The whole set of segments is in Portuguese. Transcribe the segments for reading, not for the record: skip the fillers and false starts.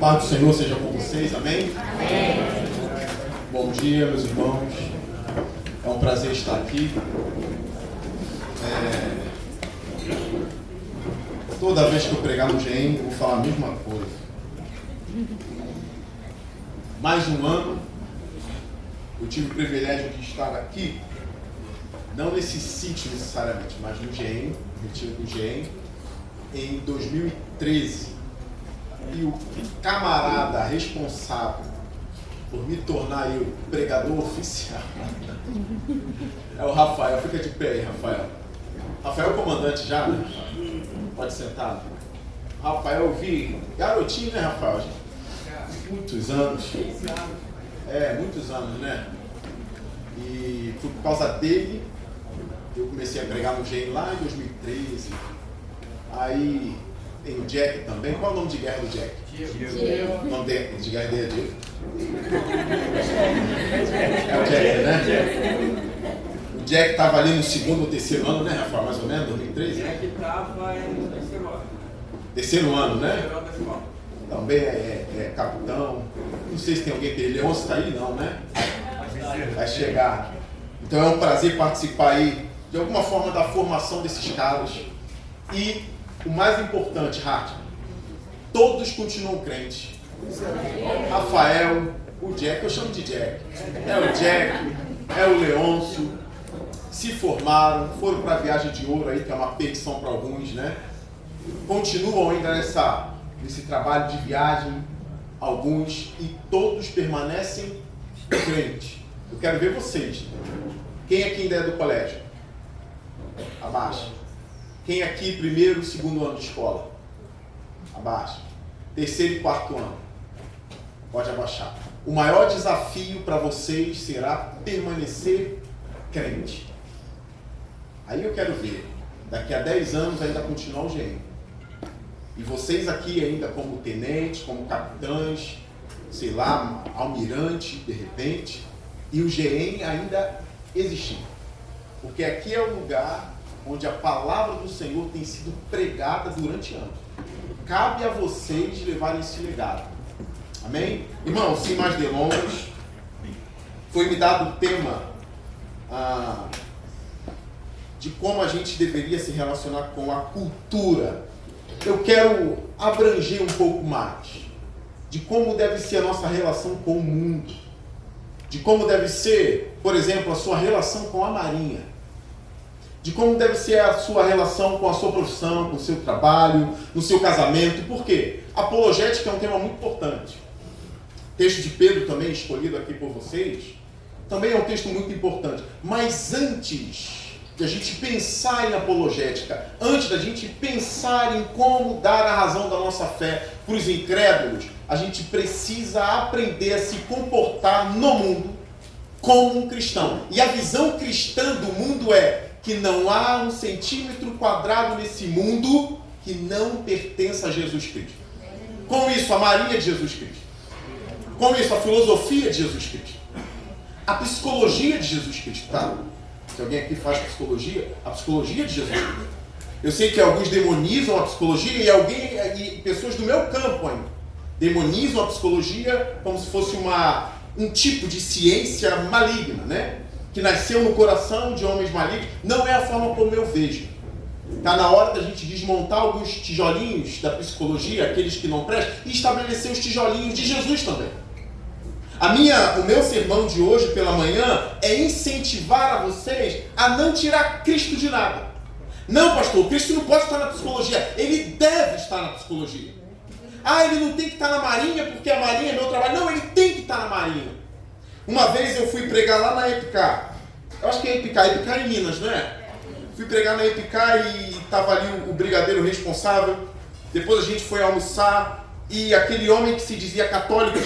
paz do Senhor seja com vocês, amém? Amém. Bom dia, meus irmãos. É um prazer estar aqui. Toda vez que eu pregar no GEM, eu vou falar a mesma coisa. Mais um ano, eu tive o privilégio de estar aqui, não nesse sítio necessariamente, mas no GEM, retiro do GEM, em 2013. E o camarada responsável por me tornar eu pregador oficial é o Rafael. Fica de pé aí, Rafael. Rafael é o comandante já, né? Pode sentar. Rafael, eu vi garotinho, né, Rafael? Muitos anos. Muitos anos, né? E foi por causa dele eu comecei a pregar no GEM lá em 2013. Aí tem o Jack também. Qual é o nome de guerra do Jack? Diego. O nome de guerra dele é Diego? É o Jack, né? O Jack estava ali no segundo ou terceiro ano, né, Rafael? Mais ou menos, 2013? O Jack estava no terceiro ano. Terceiro ano, né? Terceiro ano da escola. Também é capitão. Não sei se tem alguém que ele. Leôncio está aí, não, né? Vai chegar. Então é um prazer participar aí, de alguma forma, da formação desses caras. E o mais importante, Hart, todos continuam crentes. Rafael, o Jack, eu chamo de Jack. É o Jack, é o Leôncio. Se formaram, foram para a viagem de ouro aí, que é uma petição para alguns, né? Continuam ainda nesse trabalho de viagem, alguns, e todos permanecem crentes. Eu quero ver vocês. Quem aqui ainda é do colégio? Abaixa. Quem aqui primeiro, segundo ano de escola? Abaixa. Terceiro e quarto ano? Pode abaixar. O maior desafio para vocês será permanecer crente. Aí eu quero ver, daqui a 10 anos ainda continuar o GEM. E vocês aqui ainda como tenentes, como capitães, sei lá, almirante, de repente, e o GEM ainda existir. Porque aqui é o lugar onde a palavra do Senhor tem sido pregada durante anos. Cabe a vocês levarem esse legado. Amém? Irmão, sem mais delongas, foi me dado o tema de como a gente deveria se relacionar com a cultura. Eu quero abranger um pouco mais de como deve ser a nossa relação com o mundo, de como deve ser, por exemplo, a sua relação com a Marinha, de como deve ser a sua relação com a sua profissão, com o seu trabalho, no seu casamento. Por quê? Apologética é um tema muito importante. O texto de Pedro também, escolhido aqui por vocês, também é um texto muito importante. Mas antes de a gente pensar em apologética, antes da gente pensar em como dar a razão da nossa fé para os incrédulos, a gente precisa aprender a se comportar no mundo como um cristão. E a visão cristã do mundo é que não há 1 centímetro quadrado nesse mundo que não pertença a Jesus Cristo. Com isso, a Marinha de Jesus Cristo. Com isso, a filosofia de Jesus Cristo. A psicologia de Jesus Cristo, tá? Se alguém aqui faz psicologia, a psicologia de Jesus Cristo. Eu sei que alguns demonizam a psicologia e pessoas do meu campo ainda demonizam a psicologia como se fosse um tipo de ciência maligna, né? Que nasceu no coração de homens malignos. Não é a forma como eu vejo. Está na hora da gente desmontar alguns tijolinhos da psicologia, aqueles que não prestam, e estabelecer os tijolinhos de Jesus também. O meu sermão de hoje pela manhã é incentivar a vocês a não tirar Cristo de nada. Não, pastor, Cristo não pode estar na psicologia. Ele deve estar na psicologia. Ele não tem que estar na Marinha porque a Marinha é meu trabalho. Não, ele tem que estar na Marinha. Uma vez eu fui pregar lá na EPICA. Eu acho que é EPICA é em Minas, não é? Fui pregar na EPICA e estava ali o brigadeiro responsável. Depois a gente foi almoçar. E aquele homem que se dizia católico,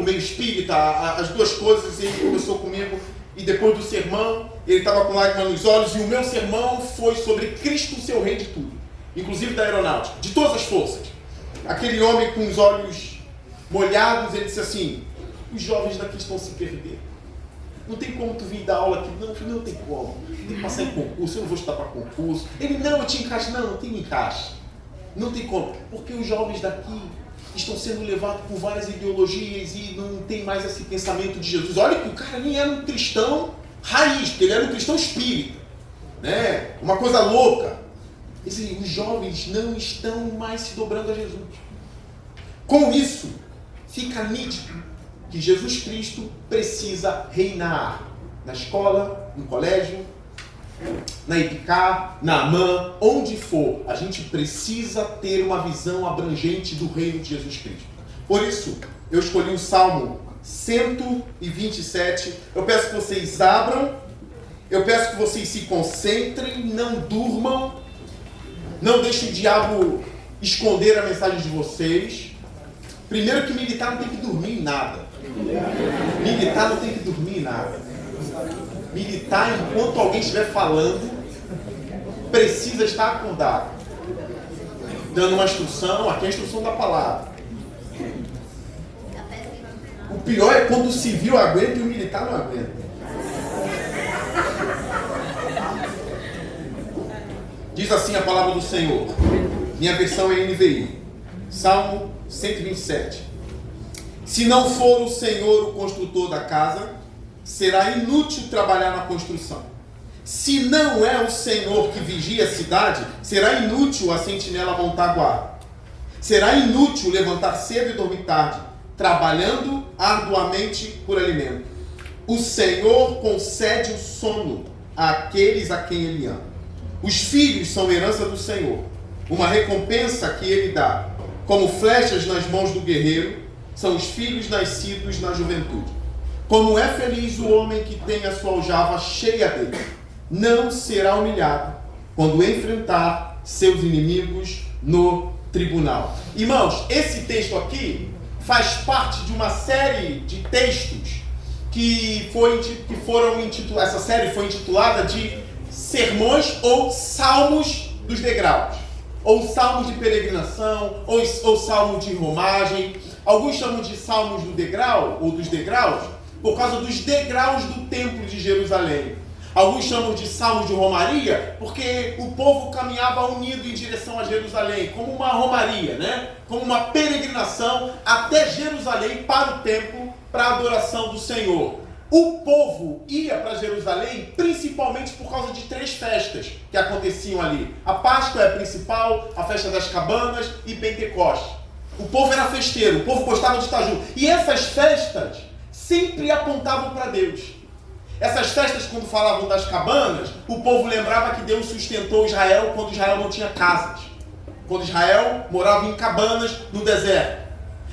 meio espírita, as duas coisas, ele conversou comigo. E depois do sermão, ele estava com lágrimas nos olhos. E o meu sermão foi sobre Cristo, seu rei de tudo. Inclusive da aeronáutica, de todas as forças. Aquele homem com os olhos molhados, ele disse assim: os jovens daqui estão se perdendo. Não tem como tu vir dar aula aqui. Não tem como. Tem que passar em concurso, eu não vou estudar para concurso. Ele, não, eu te encaixo. Não tem encaixe. Não tem como. Porque os jovens daqui estão sendo levados por várias ideologias e não tem mais esse pensamento de Jesus. Olha que o cara nem era um cristão raiz, porque ele era um cristão espírita, né? Uma coisa louca. Os jovens não estão mais se dobrando a Jesus. Com isso, fica nítido que Jesus Cristo precisa reinar na escola, no colégio, na Ipicá, na AMAN, onde for. A gente precisa ter uma visão abrangente do reino de Jesus Cristo. Por isso, eu escolhi o Salmo 127. Eu peço que vocês abram, eu peço que vocês se concentrem, não durmam, não deixem o diabo esconder a mensagem de vocês. Primeiro que militar não tem que dormir em nada. Militar não tem que dormir em nada. Militar, enquanto alguém estiver falando, precisa estar acordado. Dando uma instrução, aqui é a instrução da palavra. O pior é quando o civil aguenta e o militar não aguenta. Diz assim a palavra do Senhor. Minha versão é NVI. Salmo 127. Se não for o Senhor o construtor da casa, será inútil trabalhar na construção. Se não é o Senhor que vigia a cidade, será inútil a sentinela montar guarda. Será inútil levantar cedo e dormir tarde, trabalhando arduamente por alimento. O Senhor concede o sono àqueles a quem Ele ama. Os filhos são herança do Senhor, uma recompensa que Ele dá. Como flechas nas mãos do guerreiro, são os filhos nascidos na juventude. Como é feliz o homem que tem a sua aljava cheia dele. Não será humilhado quando enfrentar seus inimigos no tribunal. Irmãos, esse texto aqui faz parte de uma série de textos que foram intitulados. Essa série foi intitulada de Sermões ou Salmos dos Degraus, ou Salmos de Peregrinação, ou Salmos de Romagem. Alguns chamam de Salmos do Degrau, ou dos Degraus, por causa dos degraus do Templo de Jerusalém. Alguns chamam de Salmos de Romaria, porque o povo caminhava unido em direção a Jerusalém, como uma romaria, né? Como uma peregrinação até Jerusalém para o templo, para a adoração do Senhor. O povo ia para Jerusalém principalmente por causa de 3 festas que aconteciam ali. A Páscoa é a principal, a Festa das Cabanas e Pentecostes. O povo era festeiro, o povo gostava de estar junto. E essas festas sempre apontavam para Deus. Essas festas, quando falavam das cabanas, o povo lembrava que Deus sustentou Israel quando Israel não tinha casas. Quando Israel morava em cabanas no deserto.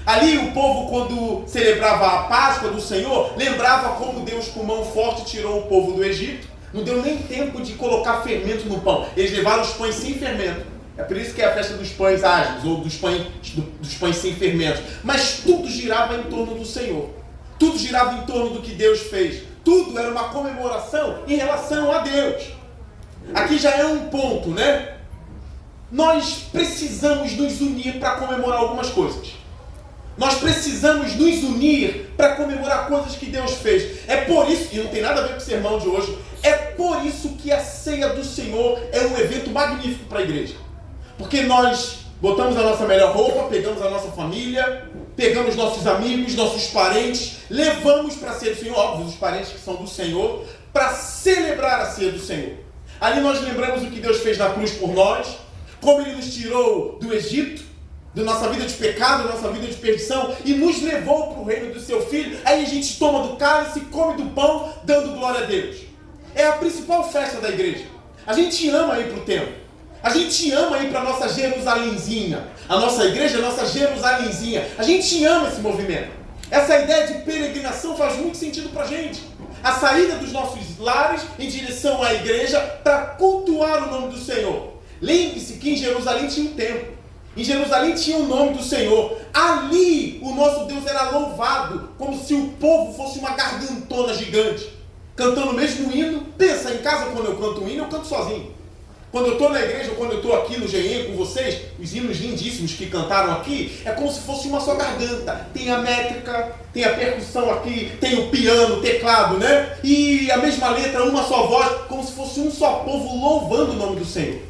Ali o povo, quando celebrava a Páscoa do Senhor, lembrava como Deus com mão forte tirou o povo do Egito. Não deu nem tempo de colocar fermento no pão. Eles levaram os pães sem fermento. É por isso que é a festa dos pães ágeis, ou dos pães sem fermentos. Mas tudo girava em torno do Senhor. Tudo girava em torno do que Deus fez. Tudo era uma comemoração em relação a Deus. Aqui já é um ponto, né? Nós precisamos nos unir para comemorar algumas coisas. Nós precisamos nos unir para comemorar coisas que Deus fez. É por isso, e não tem nada a ver com o sermão de hoje, é por isso que a ceia do Senhor é um evento magnífico para a igreja. Porque nós botamos a nossa melhor roupa, pegamos a nossa família, pegamos nossos amigos, nossos parentes, levamos para a ceia do Senhor, óbvio, os parentes que são do Senhor, para celebrar a ceia do Senhor. Ali nós lembramos o que Deus fez na cruz por nós, como Ele nos tirou do Egito, da nossa vida de pecado, da nossa vida de perdição, e nos levou para o reino do seu Filho. Aí a gente toma do cálice, come do pão, dando glória a Deus. É a principal festa da igreja. A gente ama ir para o templo. A gente ama ir para a nossa Jerusalemzinha. A nossa igreja é a nossa Jerusalemzinha. A gente ama esse movimento. Essa ideia de peregrinação faz muito sentido para a gente. A saída dos nossos lares em direção à igreja para cultuar o nome do Senhor. Lembre-se que em Jerusalém tinha um templo. Em Jerusalém tinha o nome do Senhor. Ali o nosso Deus era louvado, como se o povo fosse uma gargantona gigante, cantando o mesmo hino. Pensa, em casa quando eu canto um hino, eu canto sozinho. Quando eu estou na igreja, ou quando eu estou aqui no GE com vocês, os hinos lindíssimos que cantaram aqui, é como se fosse uma só garganta. Tem a métrica, tem a percussão aqui, tem o piano, o teclado, né? E a mesma letra, uma só voz, como se fosse um só povo louvando o nome do Senhor.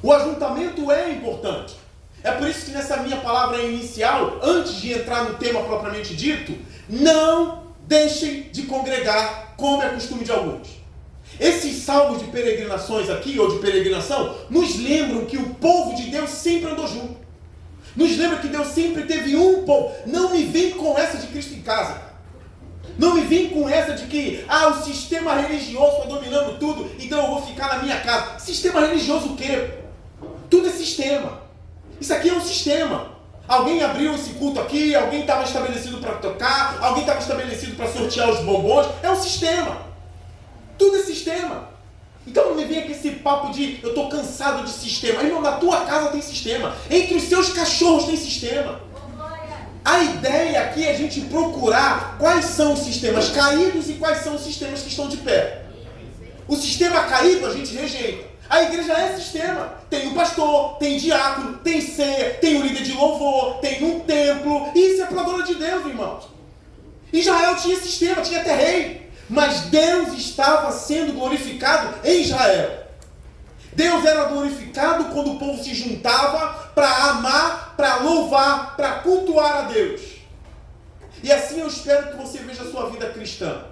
O ajuntamento é importante. É por isso que nessa minha palavra inicial, antes de entrar no tema propriamente dito, não deixem de congregar, como é costume de alguns. Esses salmos de peregrinações aqui, ou de peregrinação, nos lembram que o povo de Deus sempre andou junto. Nos lembra que Deus sempre teve um povo. Não me vem com essa de Cristo em casa. Não me vem com essa de que o sistema religioso está dominando tudo, então eu vou ficar na minha casa. Sistema religioso o quê? Tudo é sistema. Isso aqui é um sistema. Alguém abriu esse culto aqui, alguém estava estabelecido para tocar, alguém estava estabelecido para sortear os bombons. É um sistema. Tudo é sistema. Então não me venha com esse papo de eu estou cansado de sistema. Irmão, na tua casa tem sistema. Entre os seus cachorros tem sistema. A ideia aqui é a gente procurar quais são os sistemas caídos e quais são os sistemas que estão de pé. O sistema caído a gente rejeita. A igreja é sistema. Tem um pastor, tem diácono, tem ceia, tem um líder de louvor, tem um templo. Isso é para a glória de Deus, irmãos. Israel tinha sistema, tinha até rei. Mas Deus estava sendo glorificado em Israel. Deus era glorificado quando o povo se juntava para amar, para louvar, para cultuar a Deus. E assim eu espero que você veja a sua vida cristã.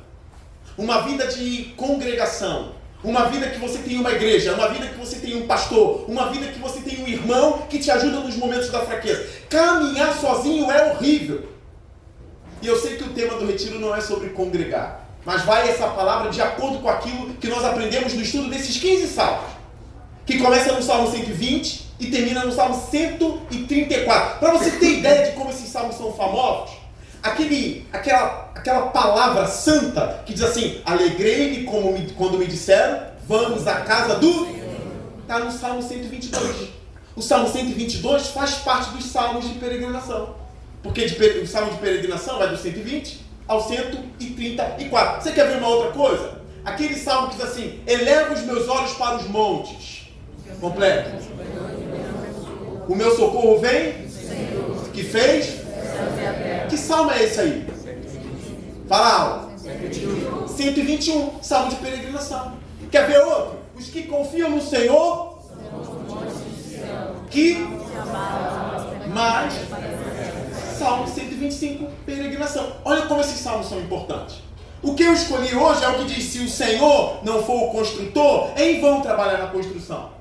Uma vida de congregação. Uma vida que você tem uma igreja. Uma vida que você tem um pastor. Uma vida que você tem um irmão que te ajuda nos momentos da fraqueza. Caminhar sozinho é horrível. E eu sei que o tema do retiro não é sobre congregar. Mas vai essa palavra de acordo com aquilo que nós aprendemos no estudo desses 15 salmos. Que começa no Salmo 120 e termina no Salmo 134. Para você ter ideia de como esses salmos são famosos, aquela palavra santa que diz assim, alegrei-me quando me disseram, vamos à casa do... Está no Salmo 122. O Salmo 122 faz parte dos salmos de peregrinação. Porque o salmo de peregrinação vai do 120 ao 134. Você quer ver uma outra coisa? Aquele salmo que diz assim, eleva os meus olhos para os montes. Completo. O meu socorro vem? Que fez? Que salmo é esse aí? Fala, 121, salmo de peregrinação. Quer ver outro? Os que confiam no Senhor, que mais? Salmo 125, peregrinação. Olha como esses salmos são importantes. O que eu escolhi hoje é o que diz, se o Senhor não for o construtor, em vão trabalhar na construção.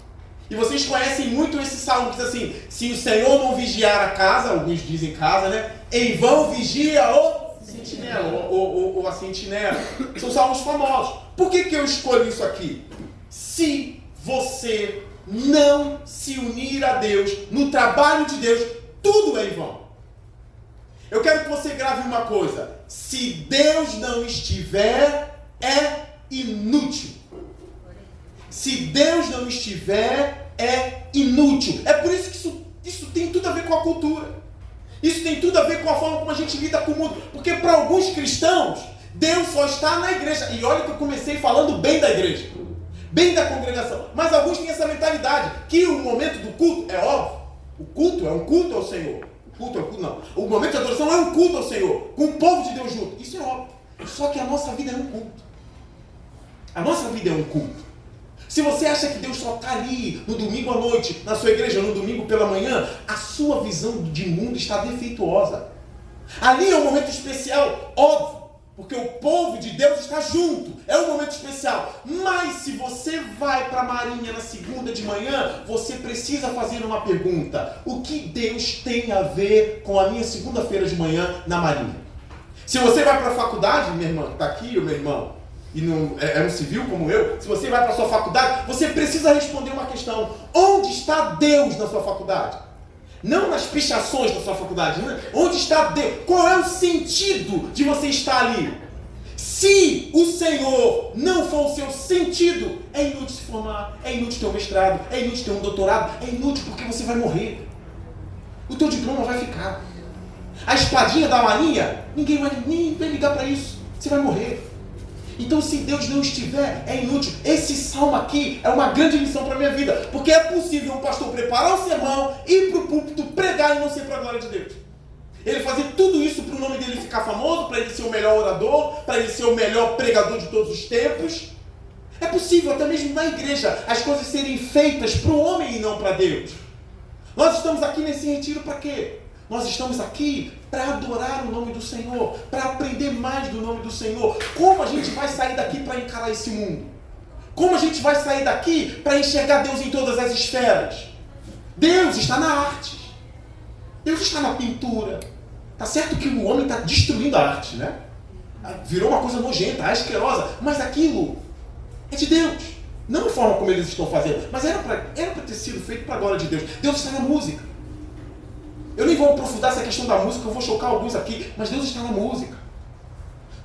E vocês conhecem muito esse salmo que diz assim, se o Senhor não vigiar a casa, alguns dizem casa, né? Em vão vigia o sentinela, ou a sentinela. São salmos famosos. Por que eu escolhi isso aqui? Se você não se unir a Deus, no trabalho de Deus, tudo é em vão. Eu quero que você grave uma coisa. Se Deus não estiver, é inútil. Se Deus não estiver, é inútil. É por isso que isso tem tudo a ver com a cultura. Isso tem tudo a ver com a forma como a gente lida com o mundo. Porque para alguns cristãos, Deus só está na igreja. E olha que eu comecei falando bem da igreja. Bem da congregação. Mas alguns têm essa mentalidade. Que o momento do culto é óbvio. O culto é um culto ao Senhor. Culto é um culto, não. O momento de adoração é um culto ao Senhor. Com o povo de Deus junto. Isso é óbvio. Só que a nossa vida é um culto. A nossa vida é um culto. Se você acha que Deus só está ali no domingo à noite, na sua igreja, no domingo pela manhã, a sua visão de mundo está defeituosa. Ali é um momento especial, óbvio, porque o povo de Deus está junto. É um momento especial. Mas se você vai para a Marinha na segunda de manhã, você precisa fazer uma pergunta. O que Deus tem a ver com a minha segunda-feira de manhã na Marinha? Se você vai para a faculdade, minha irmã, está aqui o meu irmão, e não, é um civil como eu, se você vai para a sua faculdade, você precisa responder uma questão. Onde está Deus na sua faculdade? Não nas pichações da sua faculdade. Né? Onde está Deus? Qual é o sentido de você estar ali? Se o Senhor não for o seu sentido, é inútil se formar, é inútil ter um mestrado, é inútil ter um doutorado, é inútil porque você vai morrer. O teu diploma vai ficar. A espadinha da marinha, ninguém vai ligar para isso. Você vai morrer. Então, se Deus não estiver, é inútil. Esse salmo aqui é uma grande lição para a minha vida. Porque é possível um pastor preparar o sermão, ir para o púlpito, pregar e não ser para a glória de Deus. Ele fazer tudo isso para o nome dele ficar famoso, para ele ser o melhor orador, para ele ser o melhor pregador de todos os tempos. É possível, até mesmo na igreja, as coisas serem feitas para o homem e não para Deus. Nós estamos aqui nesse retiro para quê? Nós estamos aqui para adorar o nome do Senhor, para aprender mais do nome do Senhor. Como a gente vai sair daqui para encarar esse mundo? Como a gente vai sair daqui para enxergar Deus em todas as esferas? Deus está na arte. Deus está na pintura. Tá certo que o homem está destruindo a arte, né? Virou uma coisa nojenta, asquerosa. Mas aquilo é de Deus. Não da forma como eles estão fazendo, mas era para ter sido feito para a glória de Deus. Deus está na música. Eu nem vou aprofundar essa questão da música, eu vou chocar alguns aqui, mas Deus está na música.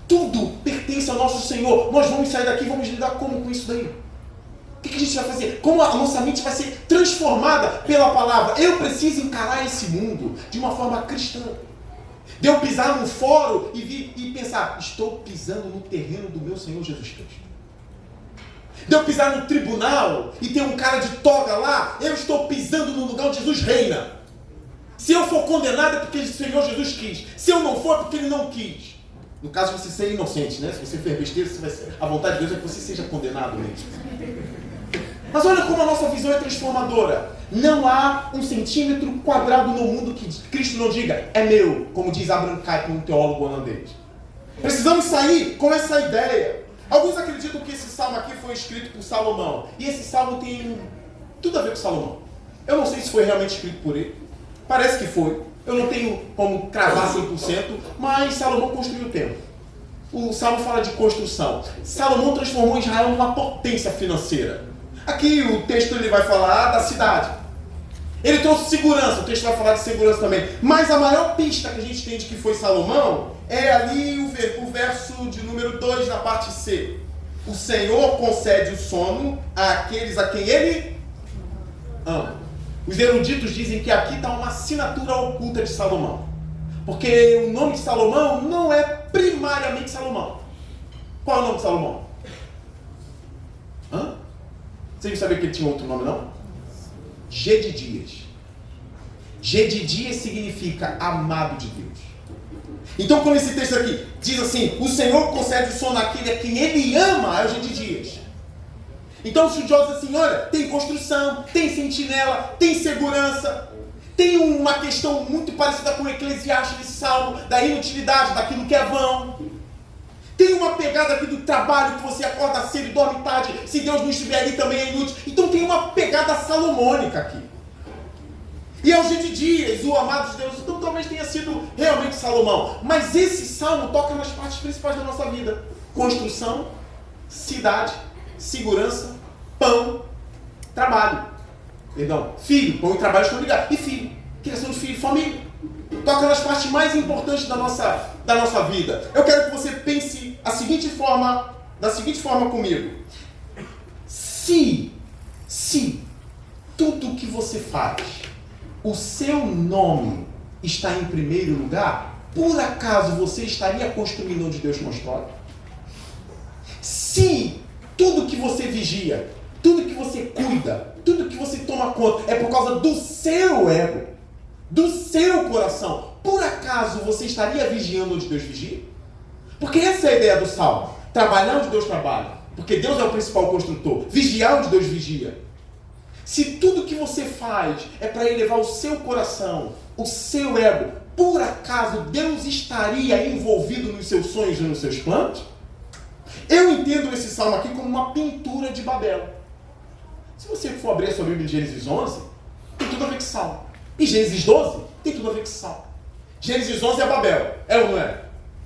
Tudo pertence ao nosso Senhor. Nós vamos sair daqui e vamos lidar como com isso daí? O que a gente vai fazer? Como a nossa mente vai ser transformada pela palavra? Eu preciso encarar esse mundo de uma forma cristã. De eu pisar no fórum e pensar, estou pisando no terreno do meu Senhor Jesus Cristo. De eu pisar no tribunal e ter um cara de toga lá, eu estou pisando no lugar onde Jesus reina. Se eu for condenado é porque o Senhor Jesus quis. Se eu não for é porque Ele não quis. No caso, você ser inocente, né? Se você for besteira, a vontade de Deus é que você seja condenado mesmo. Mas olha como a nossa visão é transformadora. Não há um centímetro quadrado no mundo que Cristo não diga, é meu, como diz Abraham Kuyper, um teólogo holandês. Precisamos sair com essa ideia. Alguns acreditam que esse salmo aqui foi escrito por Salomão. E esse salmo tem tudo a ver com Salomão. Eu não sei se foi realmente escrito por ele. Parece que foi. Eu não tenho como cravar 100%, mas Salomão construiu o templo. O salmo fala de construção. Salomão transformou Israel numa potência financeira. Aqui o texto ele vai falar da cidade. Ele trouxe segurança, o texto vai falar de segurança também. Mas a maior pista que a gente tem de que foi Salomão é ali o verso de número 2 na parte C. O Senhor concede o sono àqueles a quem Ele ama. Os eruditos dizem que aqui está uma assinatura oculta de Salomão. Porque o nome de Salomão não é primariamente Salomão. Qual é o nome de Salomão? Vocês não sabiam que ele tinha outro nome, não? Gedidias. Gedidias significa amado de Deus. Então, quando esse texto aqui diz assim, o Senhor concede o sono àquele a quem Ele ama, é o Gedidias. Então, os estudiosos dizem assim, olha, tem construção, tem sentinela, tem segurança, tem uma questão muito parecida com o Eclesiastes nesse salmo, da inutilidade, daquilo que é vão. Tem uma pegada aqui do trabalho, que você acorda cedo e dorme tarde, se Deus não estiver ali também é inútil. Então tem uma pegada salomônica aqui. E é o Gedidias, o amado de Deus, então talvez tenha sido realmente Salomão. Mas esse salmo toca nas partes principais da nossa vida. Construção, cidade, segurança, pão, trabalho. Perdão, filho, pão e trabalho estão ligados. E filho, criação de filho, família. Toca nas partes mais importantes da nossa vida. Eu quero que você pense da seguinte forma comigo. Se tudo que você faz, o seu nome está em primeiro lugar, por acaso você estaria construindo onde Deus constrói? Se tudo que você vigia, tudo que você cuida, tudo que você toma conta é por causa do seu ego, do seu coração, por acaso você estaria vigiando onde Deus vigia? Porque essa é a ideia do salmo. Trabalhar onde Deus trabalha, porque Deus é o principal construtor. Vigiar onde Deus vigia. Se tudo que você faz é para elevar o seu coração, o seu ego, por acaso Deus estaria envolvido nos seus sonhos e nos seus planos? Eu entendo esse salmo aqui como uma pintura de Babel. Se você for abrir a sua Bíblia em Gênesis 11, tem tudo a ver com salmo. E Gênesis 12 tem tudo a ver com salmo. Gênesis 11 é Babel, é ou não é?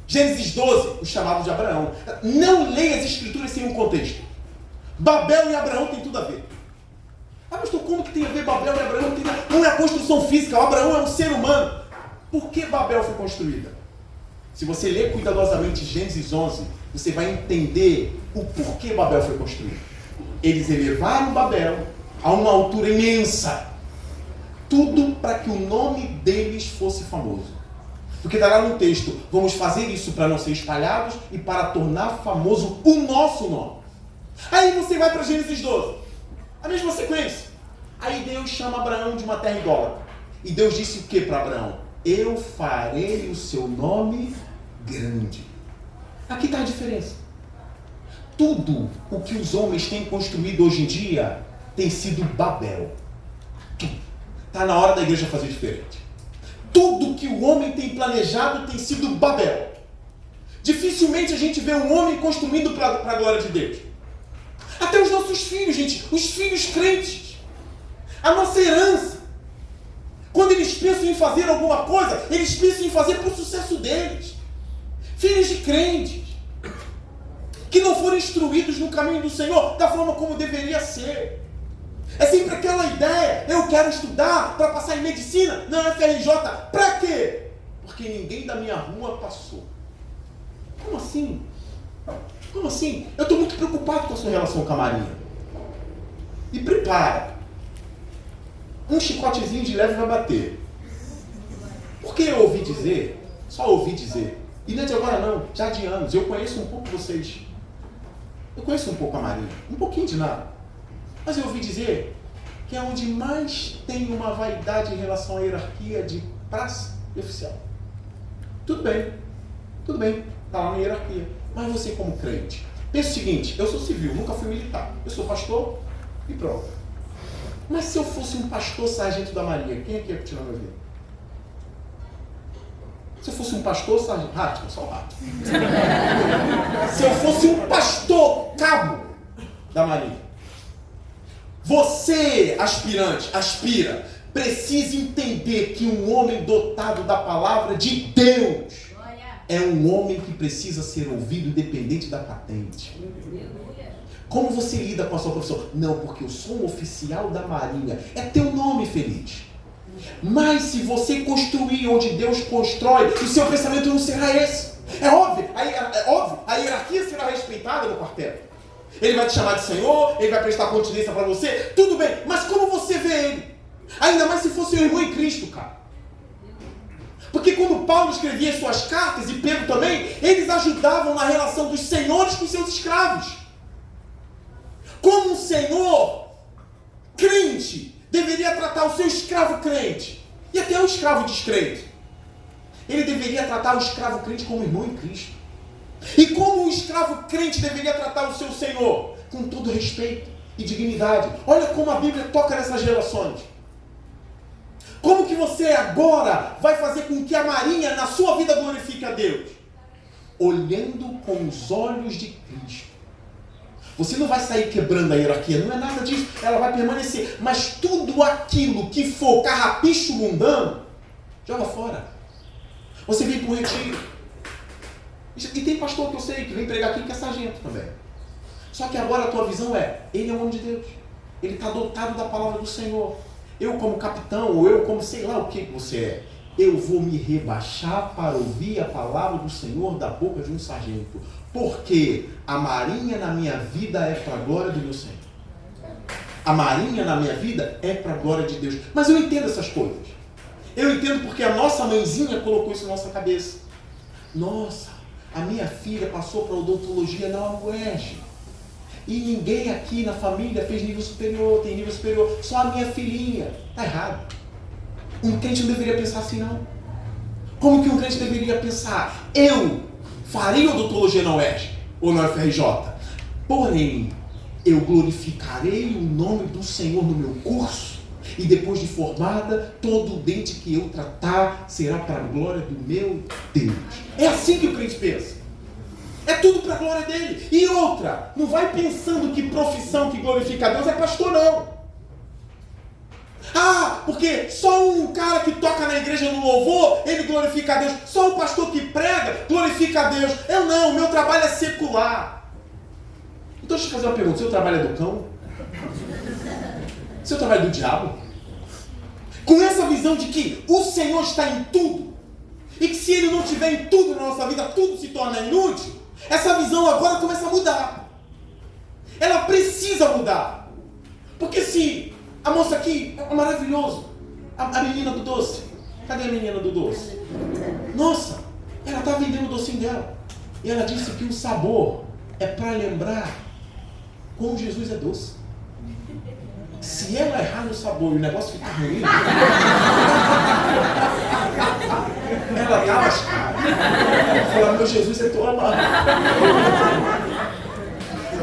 Gênesis 12, o chamado de Abraão. Não leia as escrituras sem um contexto. Babel e Abraão tem tudo a ver. Ah, pastor, como que tem a ver Babel e Abraão? Não é a construção física, o Abraão é um ser humano. Por que Babel foi construída? Se você ler cuidadosamente Gênesis 11, você vai entender o porquê Babel foi construída. Eles elevaram Babel a uma altura imensa. Tudo para que o nome deles fosse famoso. Porque está lá no texto, vamos fazer isso para não ser espalhados e para tornar famoso o nosso nome. Aí você vai para Gênesis 12. A mesma sequência. Aí Deus chama Abraão de uma terra idólatra. E Deus disse o que para Abraão? Eu farei o seu nome grande. Aqui está a diferença. Tudo o que os homens têm construído hoje em dia tem sido Babel. Tudo. Está na hora da igreja fazer diferente. Tudo que o homem tem planejado tem sido Babel. Dificilmente a gente vê um homem construindo para a glória de Deus. Até os nossos filhos, gente, os filhos crentes, a nossa herança. Quando eles pensam em fazer alguma coisa, eles pensam em fazer para o sucesso deles. Filhos de crentes, que não foram instruídos no caminho do Senhor da forma como deveria ser. É sempre aquela ideia, eu quero estudar para passar em medicina na FRJ. Para quê? Porque ninguém da minha rua passou. Como assim? Como assim? Eu estou muito preocupado com a sua relação com a Marinha. E prepara. Um chicotezinho de leve vai bater. Porque eu ouvi dizer, só ouvi dizer, e não é de agora não, já de anos, eu conheço um pouco vocês. Eu conheço um pouco a Marinha, um pouquinho de nada. Mas eu ouvi dizer que é onde mais tem uma vaidade em relação à hierarquia de praça e oficial. Tudo bem, está lá na hierarquia. Mas você como crente, pensa o seguinte, eu sou civil, nunca fui militar. Eu sou pastor e pronto. Mas se eu fosse um pastor sargento da Marinha, quem é que ia continuar meu vida? Se eu fosse um pastor sargento, rato, só o rato. Se eu fosse um pastor cabo da Marinha, você, aspirante, precisa entender que um homem dotado da palavra de Deus é um homem que precisa ser ouvido independente da patente. Como você lida com a sua profissão? Não, porque eu sou um oficial da Marinha. É teu nome, feliz. Mas se você construir onde Deus constrói, o seu pensamento não será esse. É óbvio, a hierarquia será respeitada no quartel. Ele vai te chamar de Senhor, ele vai prestar continência para você, tudo bem. Mas como você vê ele? Ainda mais se fosse seu irmão em Cristo, cara. Porque quando Paulo escrevia suas cartas, e Pedro também, eles ajudavam na relação dos senhores com seus escravos. Como um senhor crente deveria tratar o seu escravo crente, e até o escravo descrente, ele deveria tratar o escravo crente como irmão em Cristo. E como o escravo crente deveria tratar o seu senhor? Com todo respeito e dignidade. Olha como a Bíblia toca nessas relações. Como que você agora vai fazer com que a Marinha na sua vida glorifique a Deus? Olhando com os olhos de Cristo. Você não vai sair quebrando a hierarquia, não é nada disso, ela vai permanecer. Mas tudo aquilo que for carrapicho mundano, joga fora. Você vem para um retiro. E tem pastor que eu sei que vem pregar aqui que é sargento também. Só que agora a tua visão é, ele é um homem de Deus. Ele está dotado da palavra do Senhor. Eu como capitão, ou eu como sei lá o que você é, eu vou me rebaixar para ouvir a palavra do Senhor da boca de um sargento. Porque a Marinha na minha vida é para a glória do meu Senhor. A Marinha na minha vida é para a glória de Deus. Mas eu entendo essas coisas. Eu entendo porque a nossa mãezinha colocou isso na nossa cabeça. Nossa, a minha filha passou para odontologia na UERJ. E ninguém aqui na família fez nível superior, tem nível superior. Só a minha filhinha. Está errado. Um crente não deveria pensar assim, não. Como que um crente deveria pensar? Eu farei odontologia na UERJ ou na UFRJ. Porém, eu glorificarei o nome do Senhor no meu curso. E depois de formada, todo dente que eu tratar será para a glória do meu Deus. É assim que o crente pensa. É tudo para a glória dele. E outra, não vai pensando que profissão que glorifica a Deus é pastor, não. Ah, porque só um cara que toca na igreja no louvor, ele glorifica a Deus. Só o pastor que prega glorifica a Deus. Eu não, o meu trabalho é secular. Então deixa eu fazer uma pergunta. Seu trabalho é do cão? Seu trabalho é do diabo? Com essa visão de que o Senhor está em tudo, e que se Ele não estiver em tudo na nossa vida, tudo se torna inútil, essa visão agora começa a mudar. Ela precisa mudar. Porque se a moça aqui é maravilhoso, a menina do doce, cadê a menina do doce? Nossa, ela está vendendo o docinho dela. E ela disse que o sabor é para lembrar como Jesus é doce. Se ela errar no sabor e o negócio ficar ruim, ela tá lascada. Fala, meu Jesus é tão amado.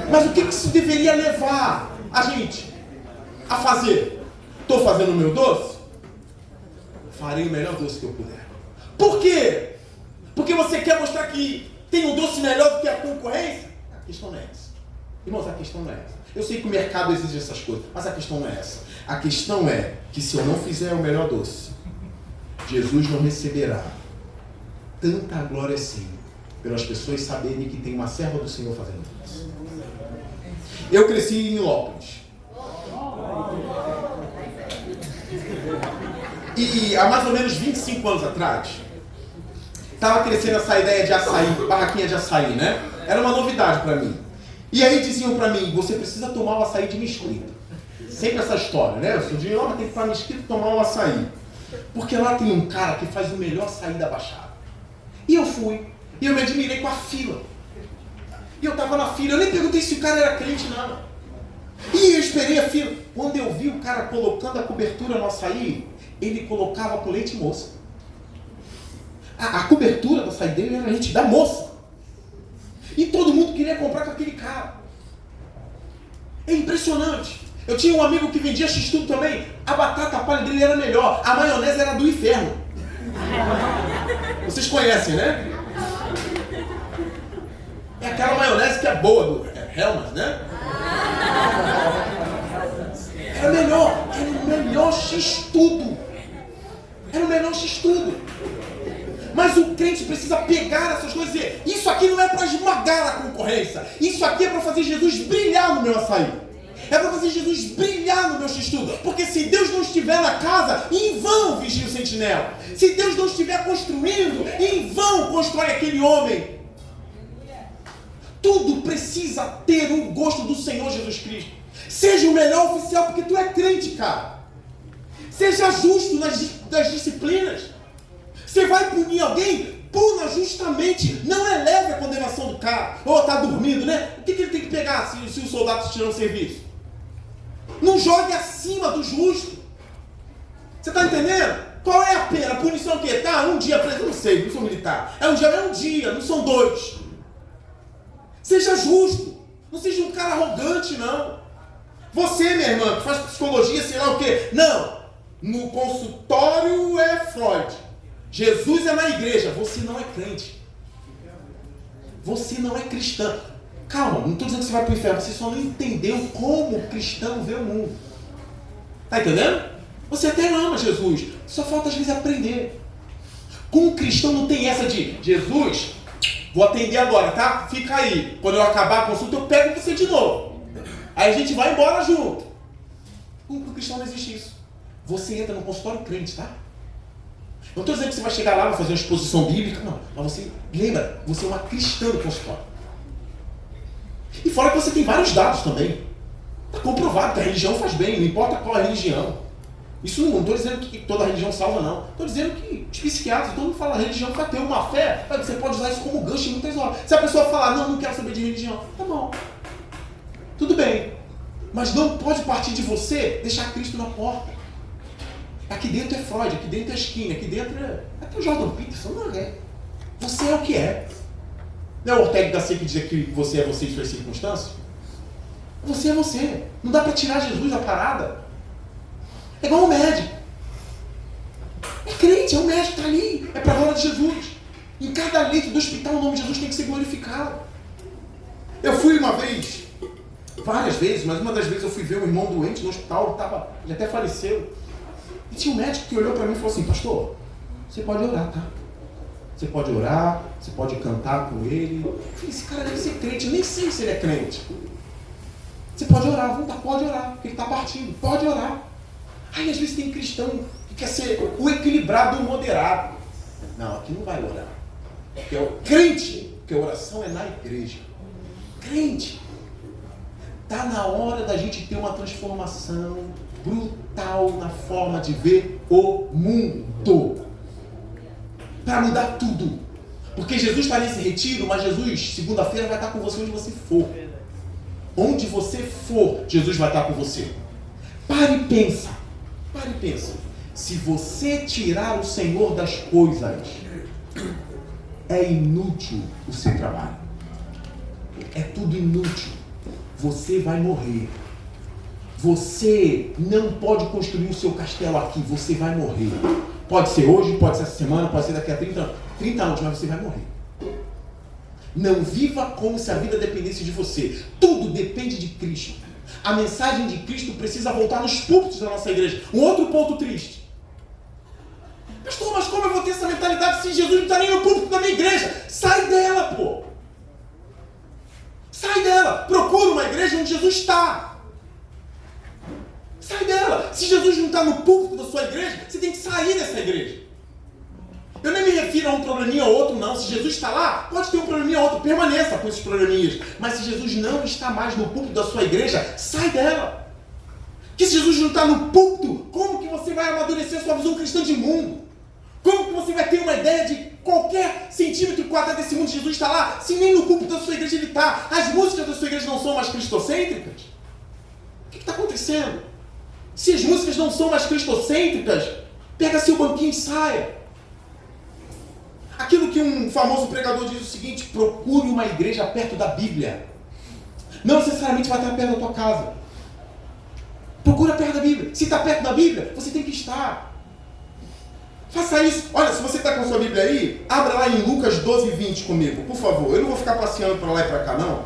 Mas o que isso deveria levar a gente a fazer? Estou fazendo o meu doce? farei o melhor doce que eu puder. Por quê? Porque você quer mostrar que tem um doce melhor do que a concorrência? A questão não é essa. Irmãos, a questão não é essa. Eu sei que o mercado exige essas coisas, mas a questão não é essa. A questão é que se eu não fizer o melhor doce, Jesus não receberá tanta glória assim, pelas pessoas saberem que tem uma serva do Senhor fazendo isso. Eu cresci em Nilópolis. E há mais ou menos 25 anos atrás, estava crescendo essa ideia de açaí, barraquinha de açaí, né? Era uma novidade para mim. E aí diziam para mim, você precisa tomar o açaí de Mesquita. Sempre essa história, né? Eu sou de Nilópolis, tem que ir para Mesquita tomar um açaí. Porque lá tem um cara que faz o melhor açaí da Baixada. E eu fui. E eu me admirei com a fila. E eu estava na fila, eu nem perguntei se o cara era crente, não. E eu esperei a fila. Quando eu vi o cara colocando a cobertura no açaí, ele colocava com leite moça. A cobertura do açaí dele era leite da moça. E todo mundo queria comprar com aquele cara. É impressionante. Eu tinha um amigo que vendia x-tudo também. A batata palha dele era melhor. A maionese era do inferno. Vocês conhecem, né? É aquela maionese que é boa, do Hellmann's, né? Era o melhor x-tudo. Era o melhor x-tudo. Mas o crente precisa pegar essas coisas e dizer, isso aqui não é para esmagar a concorrência. Isso aqui é para fazer Jesus brilhar no meu açaí. É para fazer Jesus brilhar no meu x-tudo. Porque se Deus não estiver na casa, em vão vigia o sentinela. Se Deus não estiver construindo, em vão constrói aquele homem. Tudo precisa ter o gosto do Senhor Jesus Cristo. Seja o melhor oficial, porque tu é crente, cara. Seja justo nas disciplinas. Você vai punir alguém, puna justamente. Não eleve a condenação do cara. Ou tá dormindo, né? O que ele tem que pegar se o soldado estiver no serviço? Não jogue acima do justo. Você está entendendo? Qual é a pena? A punição é o quê? Tá, um dia preso, não sei, não sou militar. É um dia, não são 2. Seja justo. Não seja um cara arrogante, não. Você, minha irmã, que faz psicologia, sei lá o quê. Não. No consultório é Freud. Jesus é na igreja. Você não é crente. Você não é cristã. Calma, não estou dizendo que você vai para o inferno. Você só não entendeu como o cristão vê o mundo. Está entendendo? Você até ama Jesus. Só falta às vezes aprender. Com o cristão não tem essa de Jesus, vou atender agora, tá? Fica aí. Quando eu acabar a consulta, eu pego você de novo. Aí a gente vai embora junto. Com o cristão não existe isso. Você entra no consultório crente, tá? Não estou dizendo que você vai chegar lá e vai fazer uma exposição bíblica, não. Mas você, lembra, você é uma cristã do consultório. E fora que você tem vários dados também. Está comprovado que a religião faz bem, não importa qual a religião. Isso não estou dizendo que toda religião salva, não. Estou dizendo que os psiquiatras, todo mundo fala, a religião vai ter uma fé, você pode usar isso como gancho em muitas horas. Se a pessoa falar, não quero saber de religião, tá bom. Tudo bem. Mas não pode partir de você deixar Cristo na porta. Aqui dentro é Freud, aqui dentro é Skinner, aqui dentro é... Até o Jordan Peterson, não é. Você é o que é. Não é o Ortega Gasset que diz que você é você em suas circunstâncias? Você é você. Não dá para tirar Jesus da parada. É igual um médico. É crente, é um médico, está ali. É para a glória de Jesus. Em cada leito do hospital o nome de Jesus tem que ser glorificado. Eu fui uma vez, várias vezes, mas uma das vezes eu fui ver um irmão doente no hospital, ele até faleceu. E tinha um médico que olhou para mim e falou assim, pastor, você pode orar, tá? Você pode orar, você pode cantar com ele. Eu falei, esse cara deve ser crente, eu nem sei se ele é crente. Você pode orar, pode orar, porque ele está partindo, pode orar. Aí às vezes tem cristão que quer ser o equilibrado, o moderado. Não, aqui não vai orar. Porque é o crente, porque a oração é na igreja. Crente. Está na hora da gente ter uma transformação brutal na forma de ver o mundo. Para mudar tudo. Porque Jesus está nesse retiro, mas Jesus, segunda-feira, vai estar com você onde você for. Onde você for, Jesus vai estar com você. Pare e pensa. Pare e pensa. Se você tirar o Senhor das coisas, é inútil o seu trabalho. É tudo inútil. Você vai morrer. Você não pode construir o seu castelo aqui. Você vai morrer. Pode ser hoje, pode ser essa semana, pode ser daqui a 30 anos. 30 anos, mas você vai morrer. Não viva como se a vida dependesse de você. Tudo depende de Cristo. A mensagem de Cristo precisa voltar nos púlpitos da nossa igreja. Um outro ponto triste. Pastor, mas como eu vou ter essa mentalidade se Jesus não está nem no púlpito da minha igreja? Sai dela, pô! Sai dela! Procura uma igreja onde Jesus está. Sai dela! Se Jesus não está no púlpito da sua igreja, você tem que sair dessa igreja. Eu nem me refiro a um probleminha ou outro, não. Se Jesus está lá, pode ter um probleminha ou outro. Permaneça com esses probleminhas. Mas se Jesus não está mais no púlpito da sua igreja, sai dela. Porque se Jesus não está no púlpito, como que você vai amadurecer a sua visão cristã de mundo? Como que você vai ter uma ideia de qualquer centímetro quadrado desse mundo? Jesus está lá, se nem no púlpito da sua igreja ele está. As músicas da sua igreja não são mais cristocêntricas? O que está acontecendo? Se as músicas não são mais cristocêntricas, pega seu banquinho e saia. Aquilo que um famoso pregador diz o seguinte: procure uma igreja perto da Bíblia. Não necessariamente vai estar perto da tua casa. Procura perto da Bíblia. Se está perto da Bíblia, você tem que estar. Faça isso. Olha, se você está com a sua Bíblia aí, abra lá em Lucas 12, 20 comigo, por favor. Eu não vou ficar passeando para lá e para cá, não.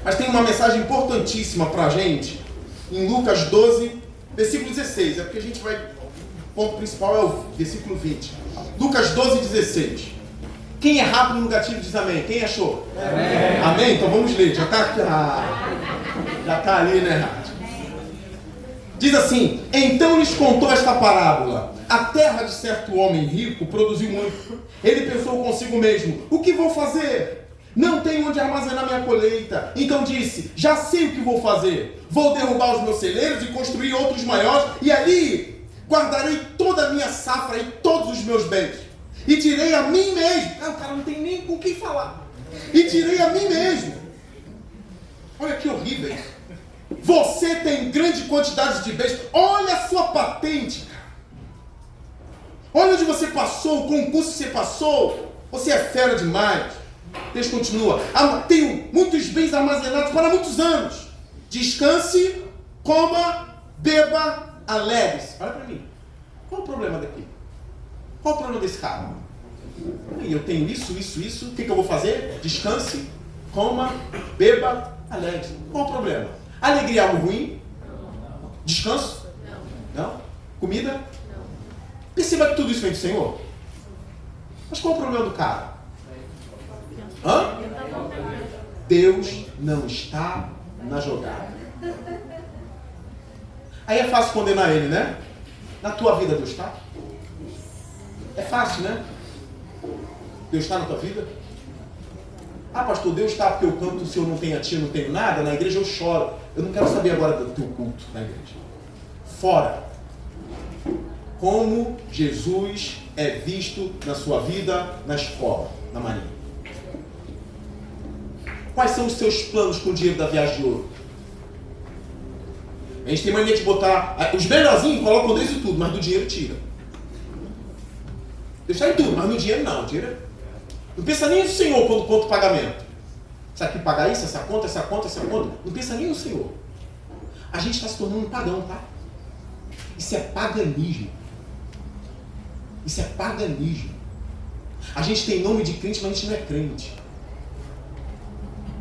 Mas tem uma mensagem importantíssima para a gente em Lucas 12, versículo 16. É porque a gente vai... O ponto principal é o versículo 20. Lucas 12, 16. Quem é rápido no gatilho diz amém. Quem achou? Amém. Amém? Então vamos ler. Já está aqui. Já está ali, né? Diz assim: então lhes contou esta parábola. A terra de certo homem rico produziu muito. Ele pensou consigo mesmo: o que vou fazer? Não tenho onde armazenar minha colheita. Então disse: já sei o que vou fazer. Vou derrubar os meus celeiros e construir outros maiores, e ali guardarei toda a minha safra e todos os meus bens. E direi a mim mesmo. O cara não tem nem com quem falar. E direi a mim mesmo. Olha que horrível isso. Você tem grande quantidade de bens. Olha a sua patente, cara. Olha onde você passou, o concurso que você passou. Você é fera demais. Deus continua: tenho muitos bens armazenados para muitos anos. Descanse, coma, beba, alegre-se. Olha para mim. Qual o problema daqui? Qual o problema desse cara? Eu tenho isso. O que eu vou fazer? Descanse, coma, beba, alegre-se. Qual o problema? Alegria é algo ruim? Descanso? Não. Comida? Não. Perceba que tudo isso vem do Senhor. Mas qual o problema do cara? Hã? Deus não está na jogada. Aí é fácil condenar ele, né? Na tua vida Deus está? É fácil, né? Deus está na tua vida? Ah, pastor, Deus está porque eu canto, se eu não tenho a tia, não tenho nada, na igreja eu choro. Eu não quero saber agora do teu culto na igreja. Fora. Como Jesus é visto na sua vida, na escola, na marinha. Quais são os seus planos com o dinheiro da viagem de ouro? A gente tem mania de botar... Os melhorzinhos colocam Deus em tudo, mas do dinheiro tira. Deus está em tudo, mas no dinheiro não. Dinheiro... Não pensa nem no Senhor quando conta o pagamento. Sabe que pagar isso, essa conta. Não pensa nem no Senhor. A gente está se tornando um pagão, tá? Isso é paganismo. Isso é paganismo. A gente tem nome de crente, mas a gente não é crente.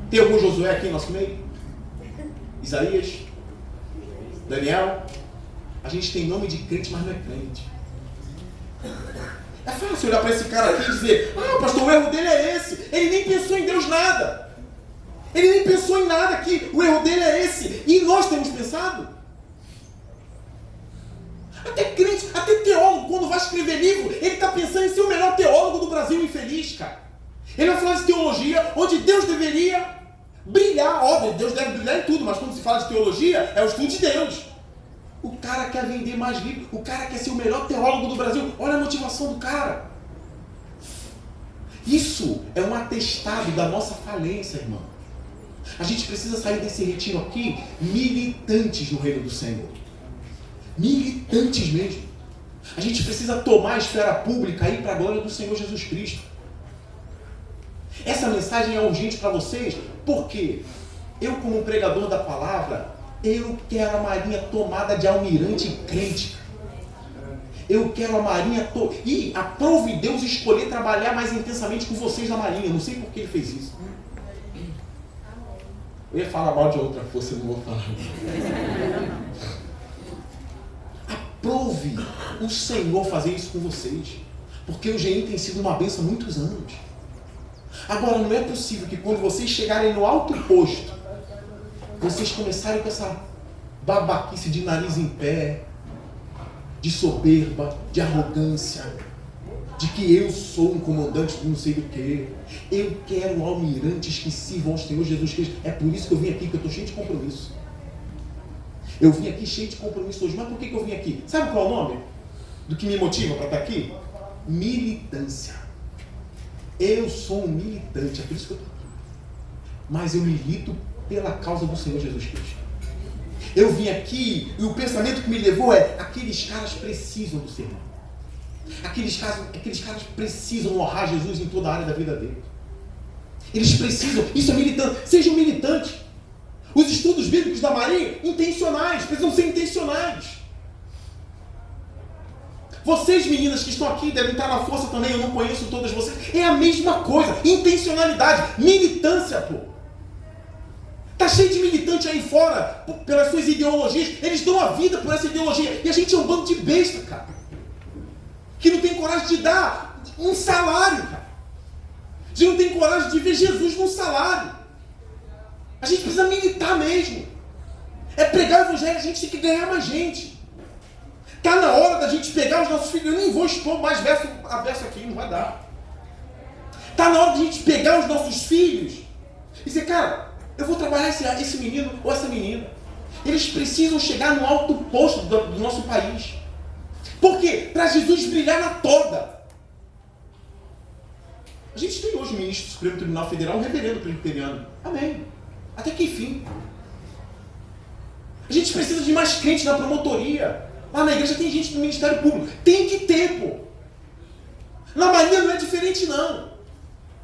Tem algum Josué aqui em nosso meio? Isaías? Daniel? A gente tem nome de crente, mas não é crente. É fácil olhar para esse cara aqui e dizer: ah, pastor, o erro dele é esse. Ele nem pensou em Deus nada. Ele nem pensou em nada aqui. O erro dele é esse. E nós temos pensado? Até crente, até teólogo, quando vai escrever livro, ele está pensando em ser o melhor teólogo do Brasil infeliz, cara. Ele vai falar de teologia, onde Deus deveria brilhar. Óbvio, Deus deve brilhar em tudo, mas quando se fala de teologia, é o estudo de Deus. O cara quer vender mais livros, o cara quer ser o melhor teólogo do Brasil. Olha a motivação do cara. Isso é um atestado da nossa falência, irmão. A gente precisa sair desse retiro aqui militantes no reino do Senhor. Militantes mesmo. A gente precisa tomar a esfera pública aí para a glória do Senhor Jesus Cristo. Essa mensagem é urgente para vocês, porque eu, como pregador da palavra, eu quero a marinha tomada de almirante crente. Eu quero a Marinha toda. E aprove Deus escolher trabalhar mais intensamente com vocês na Marinha. Não sei por que ele fez isso. Eu ia falar mal de outra força, eu não vou falar. Aprove o Senhor fazer isso com vocês. Porque o GI tem sido uma bênção há muitos anos. Agora, não é possível que quando vocês chegarem no alto posto, vocês começarem com essa babaquice de nariz em pé, de soberba, de arrogância, de que eu sou um comandante de não sei do que. Eu quero almirantes que sirvam ao Senhor Jesus Cristo. É por isso que eu vim aqui, que eu estou cheio de compromisso. Eu vim aqui cheio de compromisso hoje. Mas por que eu vim aqui? Sabe qual é o nome do que me motiva para estar aqui? Militância. Eu sou um militante, é por isso que eu estou aqui. Mas eu milito pela causa do Senhor Jesus Cristo. Eu vim aqui e o pensamento que me levou é: aqueles caras precisam do Senhor. Aqueles caras precisam honrar Jesus em toda a área da vida dele. Eles precisam, isso é militante. Sejam militantes. Os estudos bíblicos da Marinha, intencionais, precisam ser intencionais. Vocês, meninas que estão aqui, devem estar na força também, eu não conheço todas vocês. É a mesma coisa, intencionalidade, militância, pô. Tá cheio de militante aí fora, pelas suas ideologias, eles dão a vida por essa ideologia. E a gente é um bando de besta, cara. Que não tem coragem de dar um salário, cara. Que não tem coragem de ver Jesus num salário. A gente precisa militar mesmo. É pregar o evangelho, a gente tem que ganhar mais gente. Está na hora da gente pegar os nossos filhos. Eu nem vou expor mais verso a verso aqui, não vai dar. Está na hora da gente pegar os nossos filhos e dizer: cara, eu vou trabalhar esse menino ou essa menina. Eles precisam chegar no alto posto do nosso país. Por quê? Para Jesus brilhar na toda. A gente tem hoje o ministro do Supremo Tribunal Federal, um reverendo presbiteriano. Amém. Até que enfim. A gente precisa de mais crentes na promotoria. Lá na igreja tem gente do Ministério Público. Tem que ter, pô. Na Marinha não é diferente, não.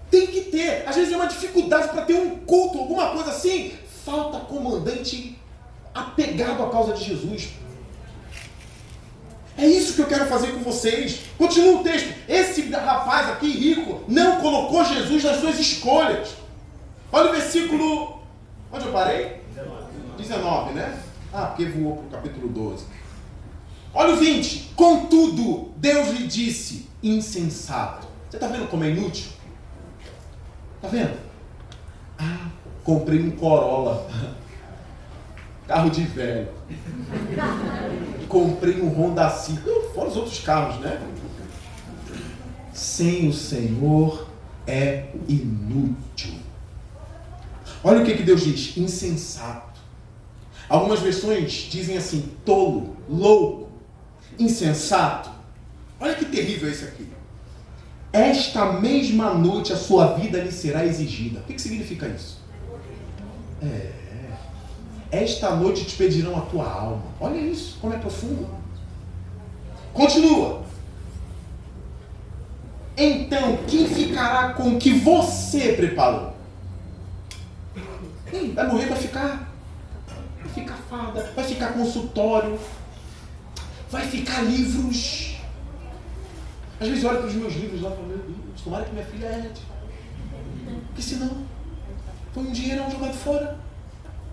Tem que ter. Às vezes é uma dificuldade para ter um culto, alguma coisa assim. Falta comandante apegado à causa de Jesus. É isso que eu quero fazer com vocês. Continua o texto. Esse rapaz aqui, rico, não colocou Jesus nas suas escolhas. Olha o versículo... Onde eu parei? 19, né? Ah, porque voou para o capítulo 12. Olha o 20. Contudo, Deus lhe disse: insensato. Você está vendo como é inútil? Está vendo? Ah, comprei um Corolla. Carro de velho. Comprei um Honda Civic. Fora os outros carros, né? Sem o Senhor é inútil. Olha o que Deus diz: insensato. Algumas versões dizem assim: tolo, louco, insensato. Olha que terrível isso aqui. Esta mesma noite a sua vida lhe será exigida. O que significa isso? Esta noite te pedirão a tua alma. Olha isso, como é profundo. Continua. Então, quem ficará com o que você preparou? Vai morrer, vai ficar fada, vai ficar consultório, vai ficar livros. Às vezes eu olho para os meus livros lá e falo: meu Deus, tomara que minha filha herede. Porque senão, foi um dinheirão jogado fora.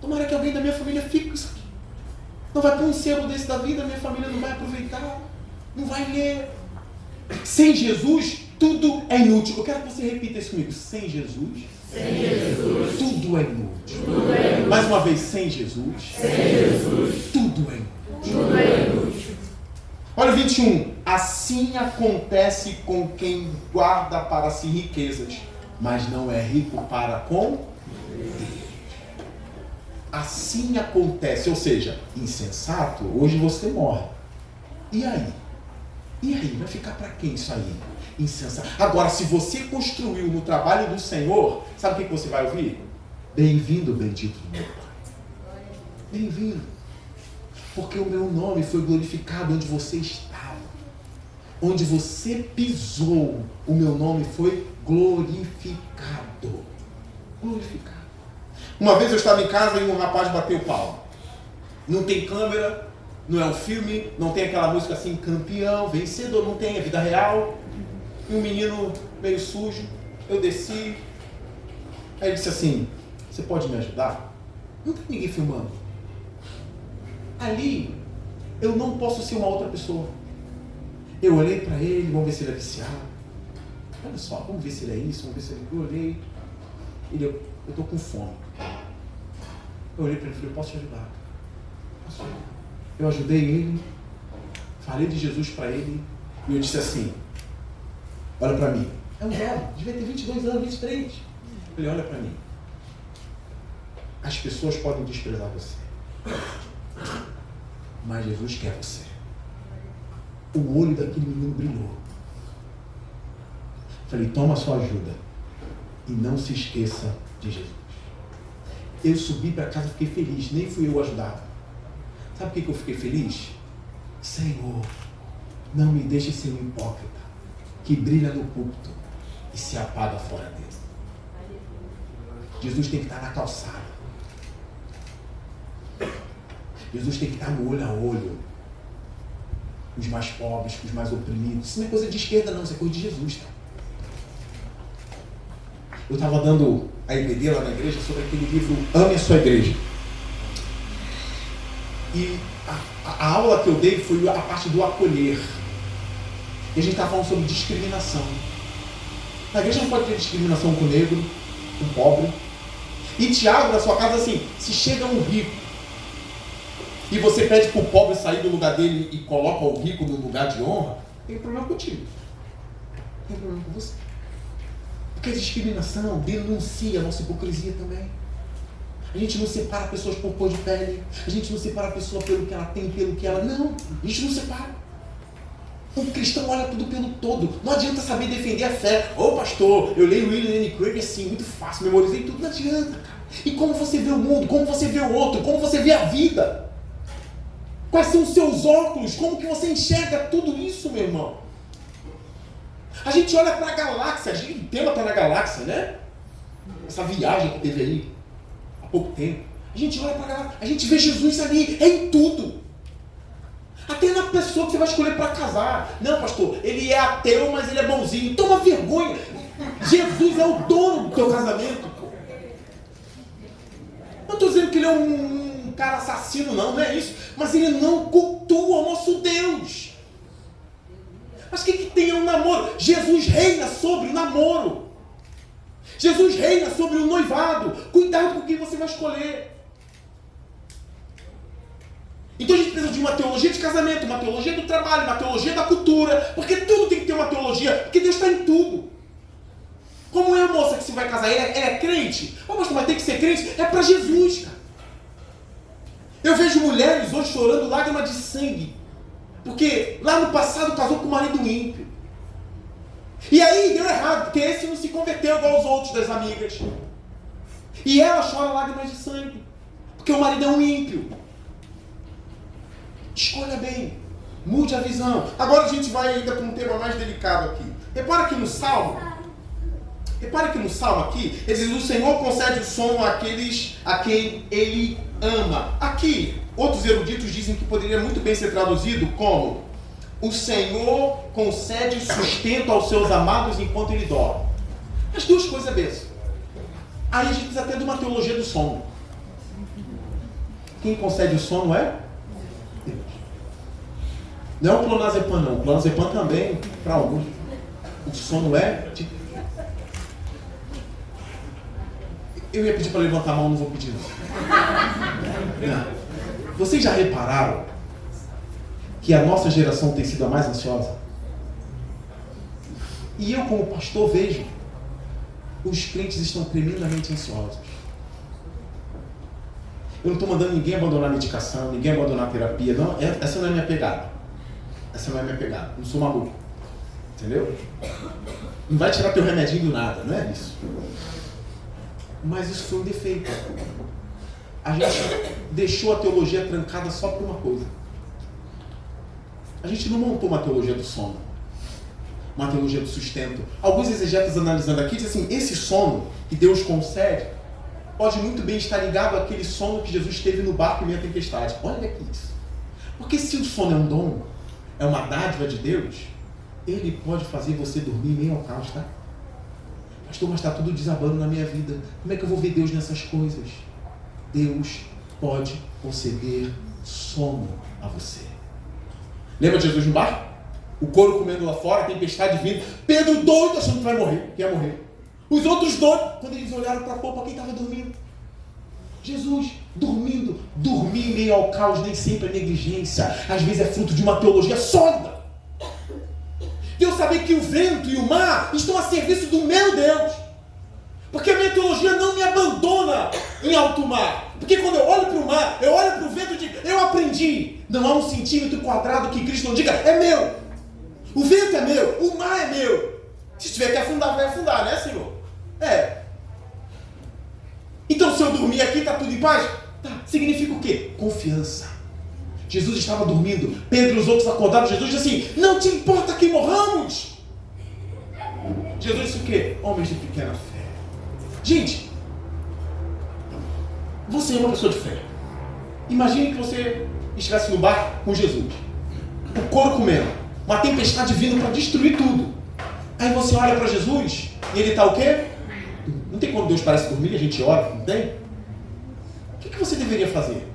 Tomara que alguém da minha família fique com isso aqui. Não vai para um selo desse da vida, minha família não vai aproveitar, não vai ler. Sem Jesus, tudo é inútil. Eu quero que você repita isso comigo. Sem Jesus, tudo é inútil. Mais uma vez, sem Jesus, tudo é inútil. Olha o 21. Assim acontece com quem guarda para si riquezas, mas não é rico para com Deus. Assim acontece, ou seja, insensato, hoje você morre. E aí? Vai ficar para quem isso aí? Insensato. Agora, se você construiu no trabalho do Senhor, sabe o que você vai ouvir? Bem-vindo, bendito do meu Pai. Bem-vindo. Porque o meu nome foi glorificado onde você estava. Onde você pisou, o meu nome foi glorificado. Glorificado. Uma vez eu estava em casa e um rapaz bateu palma. Não tem câmera, Não é um filme, não tem aquela música assim, campeão, vencedor, não tem, é vida real. E um menino meio sujo, eu desci. Aí ele disse assim, você pode me ajudar? Não tem ninguém filmando. Ali, eu não posso ser uma outra pessoa. Eu olhei para ele, vamos ver se ele é viciado. Olha só, vamos ver se ele é isso, vamos ver se ele... Eu olhei, eu estou com fome. Eu olhei para ele e falei, eu posso te ajudar? Posso ajudar? Eu ajudei ele, falei de Jesus para ele, e eu disse assim, olha para mim. É um jovem, devia ter 22 anos, 23. Eu falei, olha para mim. As pessoas podem desprezar você, mas Jesus quer você. O olho daquele menino brilhou. Falei, toma a sua ajuda e não se esqueça de Jesus. Eu subi para casa, fiquei feliz, nem fui eu ajudado. Sabe por que eu fiquei feliz? Senhor, não me deixe ser um hipócrita que brilha no púlpito e se apaga fora dele. Jesus tem que estar na calçada. Jesus tem que estar no olho a olho com os mais pobres, com os mais oprimidos. Isso não é coisa de esquerda não, isso é coisa de Jesus, tá? Eu estava dando a EBD lá na igreja sobre aquele livro Ame a Sua Igreja. E a aula que eu dei foi a parte do acolher. E a gente estava falando sobre discriminação. Na igreja não pode ter discriminação com o negro, com o pobre. E Tiago, na sua casa, assim, se chega um rico e você pede para o pobre sair do lugar dele e coloca o rico no lugar de honra, tem problema contigo. Tem problema com você. Porque a discriminação denuncia a nossa hipocrisia também. A gente não separa pessoas por cor de pele. A gente não separa a pessoa pelo que ela tem, pelo que ela... Não, a gente não separa. O cristão olha tudo pelo todo. Não adianta saber defender a fé. Ô pastor, eu leio William Lane Craig assim, muito fácil, memorizei tudo. Não adianta, cara. E como você vê o mundo, como você vê o outro, como você vê a vida? Quais são os seus óculos? Como que você enxerga tudo isso, meu irmão? A gente olha para a galáxia, o tema está na galáxia, né? Essa viagem que teve aí há pouco tempo. A gente olha para a galáxia, a gente vê Jesus ali, é em tudo. Até na pessoa que você vai escolher para casar. Não, pastor, ele é ateu, mas ele é bonzinho. Toma vergonha. Jesus é o dono do teu casamento. Pô. Não estou dizendo que ele é um cara assassino, não é isso. Mas ele não cultua o nosso Deus. Mas o que tem um namoro? Jesus reina sobre o namoro. Jesus reina sobre o noivado. Cuidado com quem você vai escolher. Então a gente precisa de uma teologia de casamento, uma teologia do trabalho, uma teologia da cultura, porque tudo tem que ter uma teologia, porque Deus está em tudo. Como é a moça que se vai casar? Ela é crente? Mas tem que ser crente? É para Jesus, cara. Eu vejo mulheres hoje chorando lágrima de sangue, porque lá no passado casou com um marido ímpio. E aí deu errado, porque esse não se converteu igual aos outros das amigas. E ela chora lágrimas de sangue, porque o marido é um ímpio. Escolha bem, mude a visão. Agora a gente vai ainda para um tema mais delicado aqui. Repara que no Salmo aqui, ele diz, o Senhor concede o sono àqueles a quem Ele ama. Aqui, outros eruditos dizem que poderia muito bem ser traduzido como o Senhor concede sustento aos seus amados enquanto Ele dorme. As duas coisas é benção. Aí a gente precisa até de uma teologia do sono. Quem concede o sono é Deus. Não é o clonazepam não. O clonazepam também, para alguns. O sono é de... Eu ia pedir para levantar a mão, não vou pedir não. Não. Vocês já repararam que a nossa geração tem sido a mais ansiosa? E eu, como pastor, vejo os crentes estão tremendamente ansiosos. Eu não estou mandando ninguém abandonar a medicação, ninguém abandonar a terapia. Não, essa não é a minha pegada. Essa não é a minha pegada. Não sou maluco. Entendeu? Não vai tirar teu remedinho do nada, não é isso. Mas isso foi um defeito. A gente deixou a teologia trancada só por uma coisa. A gente não montou uma teologia do sono, uma teologia do sustento. Alguns exegetas analisando aqui dizem assim, esse sono que Deus concede pode muito bem estar ligado àquele sono que Jesus teve no barco em meio à tempestade. Olha aqui isso. Porque se o sono é um dom, é uma dádiva de Deus, ele pode fazer você dormir meio ao caos, tá? Pastor, mas está tudo desabando na minha vida. Como é que eu vou ver Deus nessas coisas? Deus pode conceder sono a você. Lembra de Jesus no barco? O couro comendo lá fora, a tempestade vindo. Pedro doido, achando que vai morrer, que ia morrer. Os outros doidos, quando eles olharam para a popa, quem estava dormindo? Jesus dormindo. Dormir em meio ao caos nem sempre é negligência. Às vezes é fruto de uma teologia sólida. Deus saber que o vento e o mar estão a serviço do meu Deus. Porque a minha teologia não me abandona em alto mar. Porque quando eu olho para o mar, eu olho para o vento e digo, eu aprendi. Não há um centímetro quadrado que Cristo não diga, é meu. O vento é meu, o mar é meu. Se tiver que afundar, vai afundar, né, Senhor? É. Então se eu dormir aqui, está tudo em paz? Tá. Significa o quê? Confiança. Jesus estava dormindo, Pedro e os outros acordaram. Jesus disse assim, não te importa que morramos? Jesus disse o quê? Homens de pequena fé. Gente, você é uma pessoa de fé. Imagine que você estivesse no barco com Jesus, o couro comendo, uma tempestade vindo para destruir tudo. Aí você olha para Jesus e ele está o quê? Não tem quando Deus parece dormir, a gente ora, não tem? O que você deveria fazer?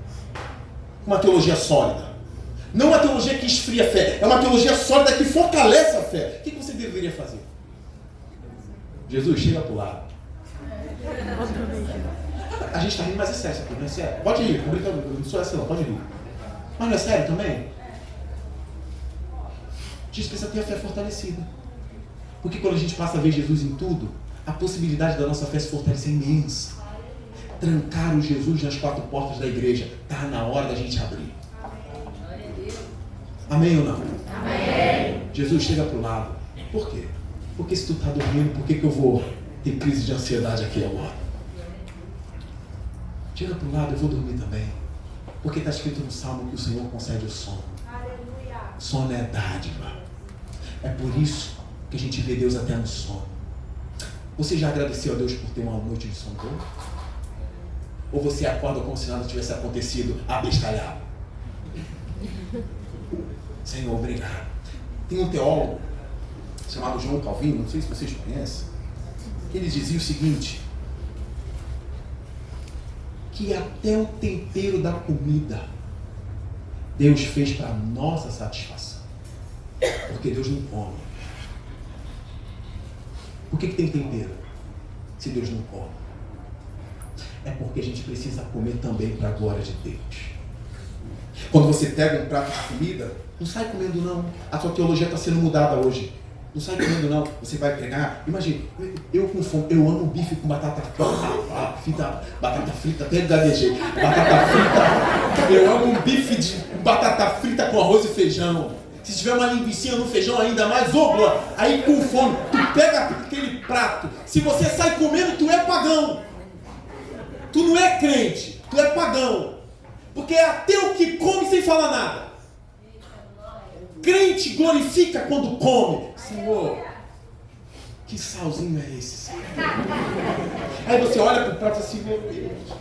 Uma teologia sólida. Não uma teologia que esfria a fé. É uma teologia sólida que fortalece a fé. O que você deveria fazer? Jesus, chega para o lado. A gente está rindo, mas é sério isso aqui, não é sério? Pode rir, não sou essa não, pode rir. Mas não é sério também? A gente precisa ter a fé fortalecida. Porque quando a gente passa a ver Jesus em tudo, a possibilidade da nossa fé se fortalecer é imensa. Trancar o Jesus nas quatro portas da igreja. Está na hora da gente abrir. Amém ou não? Amém. Jesus chega para o lado. Por quê? Porque se tu está dormindo, por que eu vou ter crise de ansiedade aqui agora? Chega para o lado, eu vou dormir também. Porque está escrito no Salmo que o Senhor concede o sono. Aleluia. Sono é dádiva. É por isso que a gente vê Deus até no sono. Você já agradeceu a Deus por ter uma noite de sono boa? Ou você acorda como se nada tivesse acontecido, abestalhado? Senhor, obrigado. Tem um teólogo chamado João Calvino, não sei se vocês conhecem, que ele dizia o seguinte, que até o tempero da comida Deus fez para nossa satisfação. Porque Deus não come. Por que tem tempero se Deus não come? É porque a gente precisa comer também para a glória de Deus. Quando você pega um prato de comida, não sai comendo não. A sua teologia está sendo mudada hoje. Não sai comendo não. Você vai pegar, imagina, eu com fome, eu amo bife com batata frita, até gaguejei. Batata frita, eu amo um bife de batata frita com arroz e feijão. Se tiver uma linguiça no feijão ainda mais, aí com fome, tu pega aquele prato. Se você sai comendo, tu é pagão. Tu não é crente, tu é pagão. Porque é ateu que come sem falar nada. Crente glorifica quando come. Senhor, que salzinho é esse, Senhor? Aí você olha para o prato assim, meu Deus.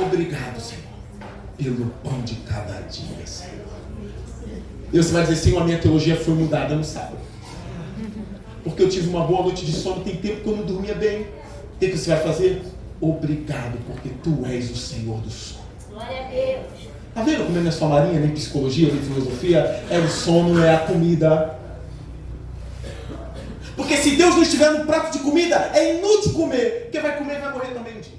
Obrigado, Senhor, pelo pão de cada dia, Senhor. E você vai dizer, Senhor, a minha teologia foi mudada no sábado. Porque eu tive uma boa noite de sono, tem tempo que eu não dormia bem. O que você vai fazer? Obrigado, porque tu és o Senhor do sono. Glória a Deus. Está vendo como não é só marinha, nem psicologia, nem filosofia? É o sono, é a comida. Porque se Deus não estiver no prato de comida, é inútil comer. Porque vai comer e vai morrer também um dia.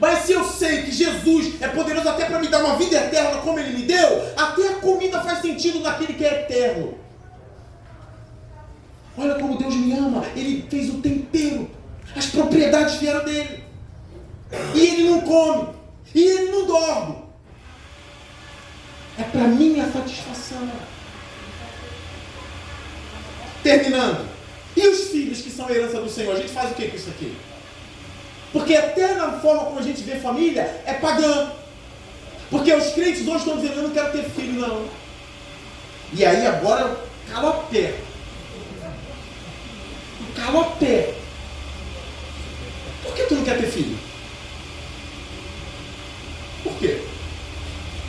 Mas se eu sei que Jesus é poderoso até para me dar uma vida eterna como Ele me deu, até a comida faz sentido naquele que é eterno. Olha como Deus me ama. Ele fez o tempero. As propriedades vieram dele. E Ele não come. E Ele não dorme. É para minha satisfação. Terminando. E os filhos que são a herança do Senhor? A gente faz o que com isso aqui? Porque até na forma como a gente vê família é pagã. Porque os crentes hoje estão dizendo, eu não quero ter filho não. E aí agora cala a pé. Cala a pé. Por que tu não quer ter filho? Por quê?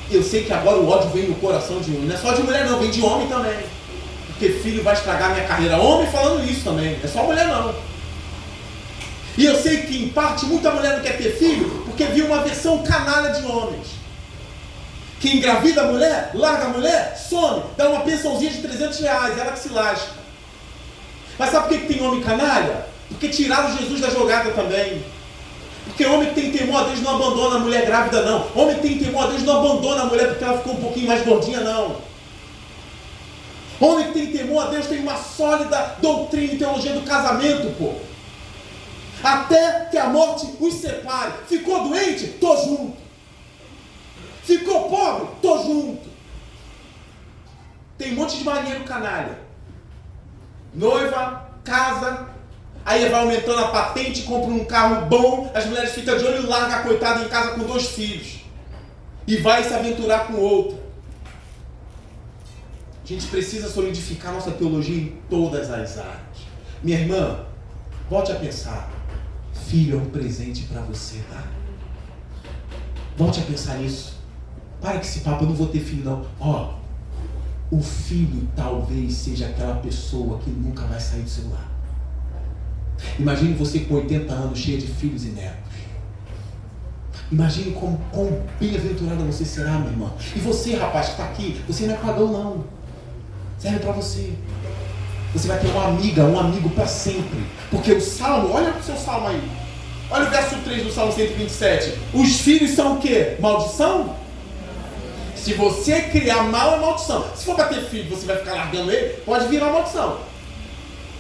Eu sei que agora o ódio vem no coração de homem. Não é só de mulher não, vem de homem também. Porque filho vai estragar minha carreira. Homem falando isso também. Não é só mulher não. E eu sei que em parte muita mulher não quer ter filho porque viu uma versão canalha de homens. Que engravida a mulher, larga a mulher, some, dá uma pensãozinha de R$300, ela que se lasca. Mas sabe por que tem homem canalha? Porque tiraram Jesus da jogada também. Porque homem que tem temor a Deus não abandona a mulher grávida, não. Homem que tem temor a Deus não abandona a mulher porque ela ficou um pouquinho mais gordinha, não. Homem que tem temor a Deus tem uma sólida doutrina e teologia do casamento, pô. Até que a morte os separe. Ficou doente? Tô junto. Ficou pobre? Tô junto. Tem um monte de marinheiro canalha. Noiva, casa, aí vai aumentando a patente, compra um carro bom, as mulheres ficam de olho e larga a coitada em casa com 2 filhos. E vai se aventurar com outra. A gente precisa solidificar nossa teologia em todas as áreas. Minha irmã, volte a pensar. Filho é um presente para você, tá? Volte a pensar nisso. Para com esse papo, eu não vou ter filho não. Ó, o filho talvez seja aquela pessoa que nunca vai sair do seu lar. Imagine você com 80 anos, cheia de filhos e netos. Imagine quão bem-aventurada você será, minha irmã. E você, rapaz, que está aqui, você não é pagão não. Serve para você. Você vai ter uma amiga, um amigo para sempre. Porque o Salmo, olha o seu Salmo aí. Olha o verso 3 do Salmo 127. Os filhos são o quê? Maldição? Se você criar mal, é maldição. Se for para ter filho, você vai ficar largando ele, pode virar uma maldição.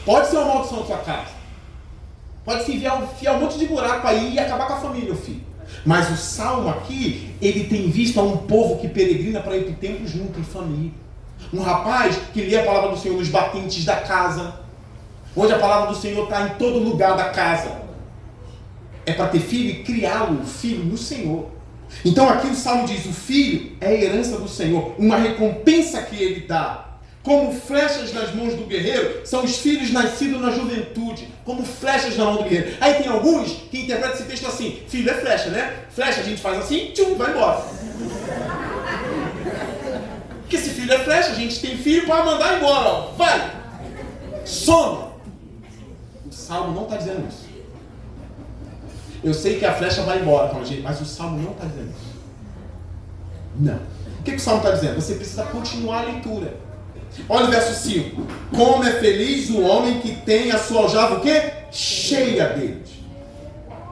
Pode ser uma maldição na sua casa. Pode se enfiar um monte de buraco aí e acabar com a família, o filho. Mas o Salmo aqui, ele tem visto a um povo que peregrina para ir para o templo junto, em família. Um rapaz que lê a palavra do Senhor nos batentes da casa, onde a palavra do Senhor está em todo lugar da casa. É para ter filho e criá-lo, o filho, no Senhor. Então aqui o Salmo diz, o filho é a herança do Senhor, uma recompensa que ele dá. Como flechas nas mãos do guerreiro, são os filhos nascidos na juventude, como flechas na mão do guerreiro. Aí tem alguns que interpretam esse texto assim, filho é flecha, né? Flecha a gente faz assim, tchum, vai embora. Porque se filho é flecha, a gente tem filho para mandar embora, ó. Vai! Some! O Salmo não está dizendo isso. Eu sei que a flecha vai embora, mas o Salmo não está dizendo isso. Não. O que o Salmo está dizendo? Você precisa continuar a leitura. Olha o verso 5. Como é feliz o homem que tem a sua aljava o quê? Cheia deles.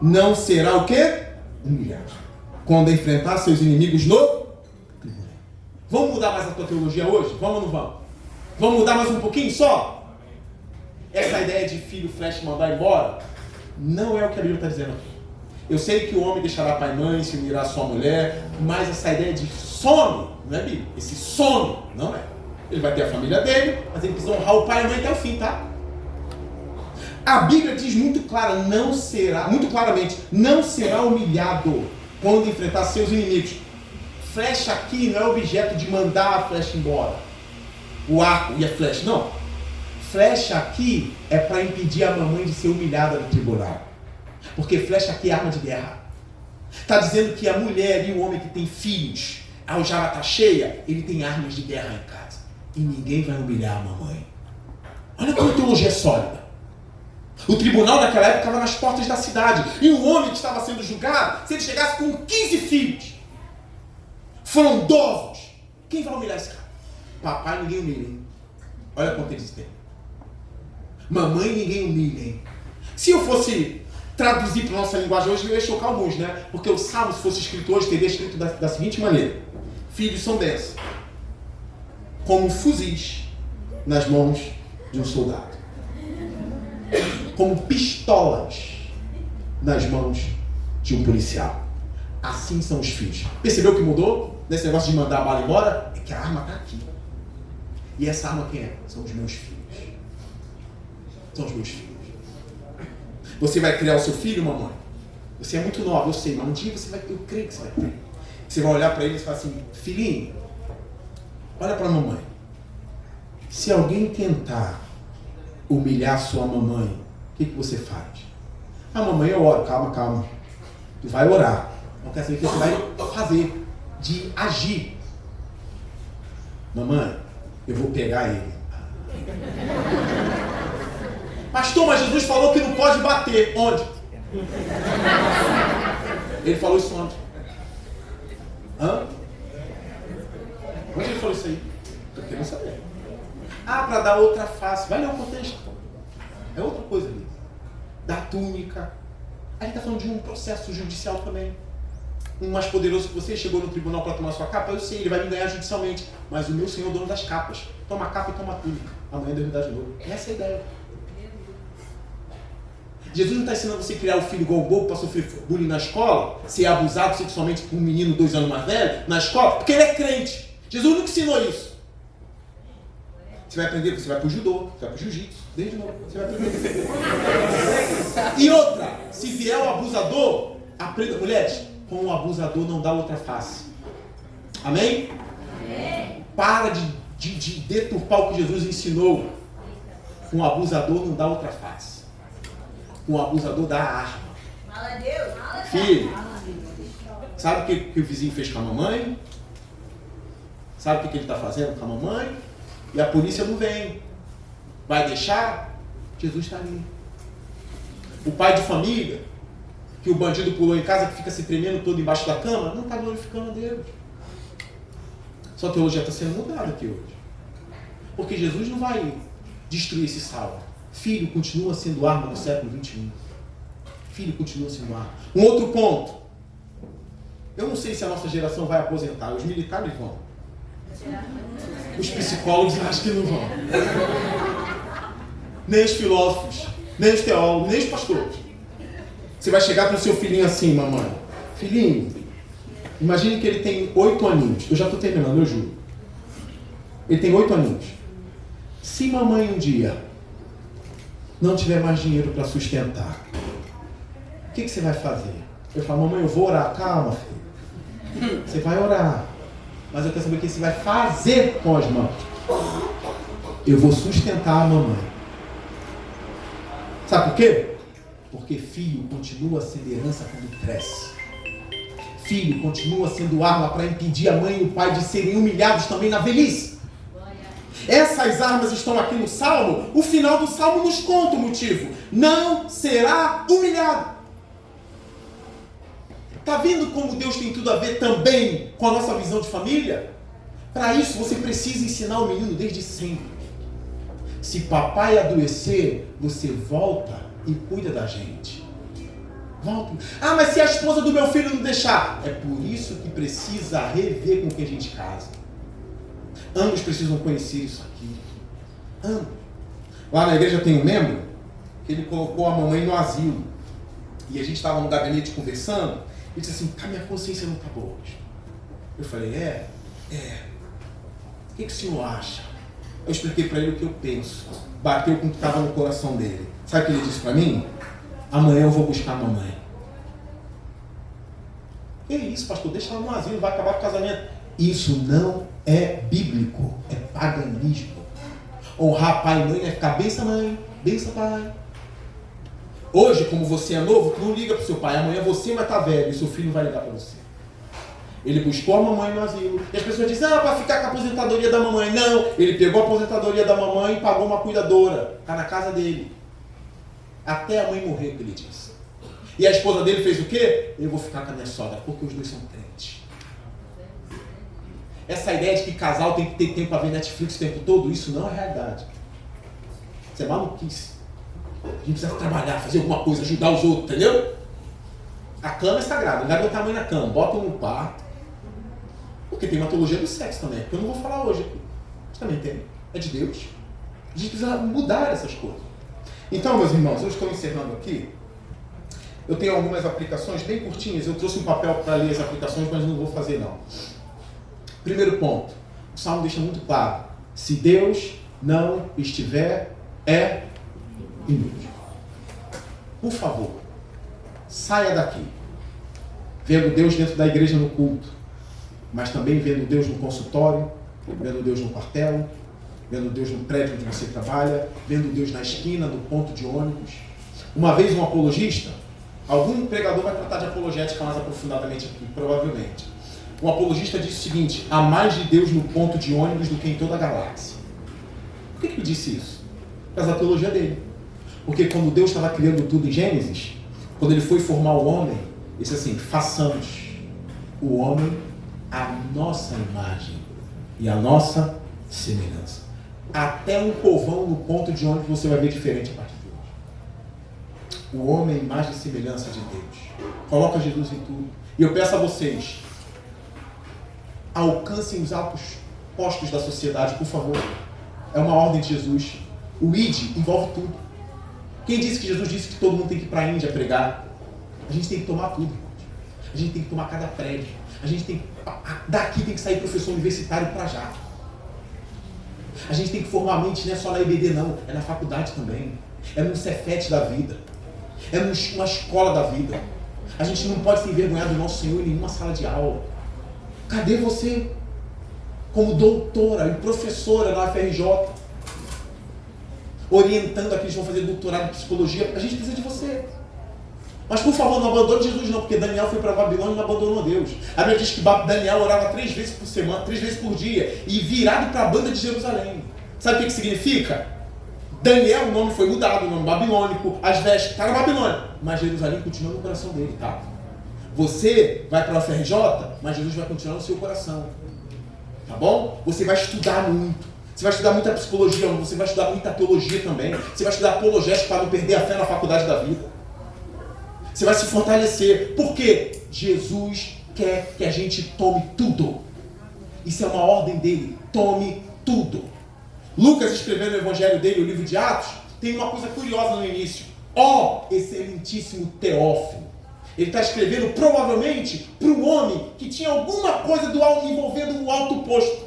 Não será o quê? Humilhado. Quando enfrentar seus inimigos no tribunal. Vamos mudar mais a tua teologia hoje? Vamos ou não vamos? Vamos mudar mais um pouquinho só? Essa ideia de filho flecha mandar embora não é o que a Bíblia está dizendo aqui. Eu sei que o homem deixará pai e mãe, se unirá à sua mulher, mas essa ideia de some, não é Bíblia? Esse some, não é. Ele vai ter a família dele, mas ele precisa honrar o pai e a mãe até o fim, tá? A Bíblia diz muito claramente, não será humilhado quando enfrentar seus inimigos. Flecha aqui não é objeto de mandar a flecha embora. O arco e a flecha, não. Flecha aqui é para impedir a mamãe de ser humilhada no tribunal. Porque flecha aqui é arma de guerra. Está dizendo que a mulher e o homem que tem filhos, a aljava está cheia, ele tem armas de guerra em casa. E ninguém vai humilhar a mamãe. Olha como a teologia é sólida. O tribunal naquela época estava nas portas da cidade. E um homem que estava sendo julgado, se ele chegasse com 15 filhos, frondosos, quem vai humilhar esse cara? Papai ninguém humilha, hein? Olha quanto eles têm. Mamãe ninguém humilha, hein? Se eu fosse traduzir para a nossa linguagem hoje, eu ia chocar alguns, né? Porque o Salmo, se fosse escrito hoje, teria escrito da seguinte maneira. Filhos são desses, como fuzis nas mãos de um soldado. Como pistolas nas mãos de um policial. Assim são os filhos. Percebeu que mudou? Nesse negócio de mandar a bala embora? É que a arma está aqui. E essa arma quem é? São os meus filhos. São os meus filhos. Você vai criar o seu filho, mamãe? Você é muito nova, eu sei, mas um dia você vai ter, eu creio que você vai ter. Você vai olhar para ele e falar assim, filhinho, olha para a mamãe. Se alguém tentar humilhar sua mamãe, o que você faz? Ah, mamãe, eu oro. Calma. Tu vai orar. Não quer saber o que você vai fazer. de agir. Mamãe, eu vou pegar ele. Pastor, mas Jesus falou que não pode bater. Onde? Ele falou isso onde? Hã? Onde ele falou isso aí? Eu quero saber. Para dar outra face. Vai ler o contexto. É outra coisa ali. Da túnica. A gente está falando de um processo judicial também. Um mais poderoso que você chegou no tribunal para tomar sua capa, eu sei, ele vai me ganhar judicialmente. Mas o meu Senhor é o dono das capas. Toma a capa e toma a túnica. Amanhã Deus me dá de novo. Essa é a ideia. Jesus não está ensinando você a criar o filho igual o bobo para sofrer bullying na escola, ser abusado sexualmente por um menino 2 anos mais velho na escola, porque ele é crente. Jesus nunca ensinou isso. Você vai aprender, você vai para o judô, você vai para o jiu-jitsu, desde novo, você vai aprender. E outra, se vier o abusador, aprenda, mulheres, com o abusador não dá outra face. Amém? Amém. Para de deturpar o que Jesus ensinou. Com o abusador não dá outra face. Com o abusador dá a arma. Fala a Deus. Filho, sabe o que o vizinho fez com a mamãe? Sabe o que ele está fazendo com a mamãe? E a polícia não vem. Vai deixar? Jesus está ali. O pai de família, que o bandido pulou em casa, que fica se tremendo todo embaixo da cama, não está glorificando a Deus. Só que a teologia está sendo mudada aqui hoje. Porque Jesus não vai destruir esse salmo. Filho continua sendo arma no século XXI. Filho continua sendo arma. Um outro ponto. Eu não sei se a nossa geração vai aposentar. Os militares vão. Os psicólogos acho que não vão. Nem os filósofos, nem os teólogos, nem os pastores. Você vai chegar com o seu filhinho assim, mamãe. Filhinho, imagine que ele tem 8 aninhos. Eu já estou terminando, eu juro. Ele tem 8 aninhos. Se mamãe um dia não tiver mais dinheiro para sustentar, o que você vai fazer? Eu falo, mamãe, eu vou orar. Calma, filho. Você vai orar. Mas eu quero saber o que você vai fazer com as mãos. Eu vou sustentar a mamãe. Sabe por quê? Porque filho continua sendo herança quando cresce. Filho continua sendo arma para impedir a mãe e o pai de serem humilhados também na velhice. Essas armas estão aqui no Salmo. O final do Salmo nos conta o motivo. Não será humilhado. Está vendo como Deus tem tudo a ver também com a nossa visão de família? Para isso você precisa ensinar o menino desde sempre. Se papai adoecer, você volta e cuida da gente. Volta. Mas se a esposa do meu filho não deixar? É por isso que precisa rever com quem a gente casa. Ambos precisam conhecer isso aqui. Ambos. Lá na igreja tem um membro que ele colocou a mamãe no asilo. E a gente estava no gabinete conversando. Ele disse assim, minha consciência não está boa hoje. Eu falei, o que o senhor acha? Eu expliquei para ele o que eu penso. Bateu com o que estava no coração dele. Sabe o que ele disse para mim? Amanhã eu vou buscar a mamãe. Que isso, pastor? Deixa ela no asilo, vai acabar com o casamento. Isso não é bíblico, é paganismo. Honrar pai e mãe é ficar benção mãe, benção pai. Hoje, como você é novo, tu não liga para o seu pai. Amanhã você vai estar velho e seu filho vai ligar para você. Ele buscou a mamãe no asilo. E as pessoas dizem, para ficar com a aposentadoria da mamãe. Não, ele pegou a aposentadoria da mamãe e pagou uma cuidadora. Está na casa dele. Até a mãe morrer, que ele disse. E a esposa dele fez o quê? Eu vou ficar com a minha sogra, porque os dois são crentes. Essa ideia de que casal tem que ter tempo para ver Netflix o tempo todo, isso não é realidade. Isso é maluquice. A gente precisa trabalhar, fazer alguma coisa, ajudar os outros, entendeu? A cama é sagrada, não vai botar a mãe na cama, bota no quarto. Porque tem uma teologia do sexo também, que eu não vou falar hoje aqui. Mas também tem, é de Deus. A gente precisa mudar essas coisas. Então, meus irmãos, eu estou encerrando aqui. Eu tenho algumas aplicações bem curtinhas, eu trouxe um papel para ler as aplicações, mas não vou fazer não. Primeiro ponto, o Salmo deixa muito claro, se Deus não estiver, é inútil. Por favor, saia daqui, vendo Deus dentro da igreja no culto, mas também vendo Deus no consultório, vendo Deus no quartel, vendo Deus no prédio onde você trabalha, vendo Deus na esquina, no ponto de ônibus. Uma vez um apologista, algum pregador vai tratar de apologética mais aprofundadamente aqui, provavelmente. um apologista disse o seguinte: há mais de Deus no ponto de ônibus do que em toda a galáxia. Por que ele disse isso? Por causa da teologia dele. Porque quando Deus estava criando tudo em Gênesis, quando ele foi formar o homem, ele disse assim: façamos o homem à nossa imagem e à nossa semelhança. Até um povão no ponto de ônibus você vai ver diferente a partir de hoje. O homem é a imagem e semelhança de Deus. Coloca Jesus em tudo. E eu peço a vocês, alcancem os altos postos da sociedade, por favor. É uma ordem de Jesus. O ID envolve tudo. Quem disse que Jesus disse que todo mundo tem que ir para a Índia pregar? A gente tem que tomar tudo. A gente tem que tomar cada prédio. A gente tem que, daqui tem que sair professor universitário para já. A gente tem que formar a mente, não é só na IBD não, é na faculdade também. É no Cefet da vida. É numa escola da vida. A gente não pode se envergonhar do nosso Senhor em nenhuma sala de aula. Cadê você? Como doutora e professora na UFRJ, orientando aqueles que vão fazer doutorado em psicologia, a gente precisa de você. Mas por favor, não abandone Jesus não, porque Daniel foi para Babilônia e não abandonou Deus. A Bíblia diz que Daniel orava 3 vezes por semana, 3 vezes por dia, e virado para a banda de Jerusalém. Sabe o que significa? Daniel, o nome foi mudado, o nome babilônico, as vestes, está na Babilônia, mas Jerusalém continua no coração dele, tá? Você vai para a UFRJ, mas Jesus vai continuar no seu coração. Tá bom? Você vai estudar muito. Você vai estudar muita psicologia, você vai estudar muita teologia também. Você vai estudar apologética para não perder a fé na faculdade da vida. Você vai se fortalecer. Por quê? Jesus quer que a gente tome tudo. Isso é uma ordem dele. Tome tudo. Lucas, escrevendo o evangelho dele, o livro de Atos, tem uma coisa curiosa no início. Ó, excelentíssimo Teófilo. Ele está escrevendo provavelmente para um homem que tinha alguma coisa do alto envolvendo o alto posto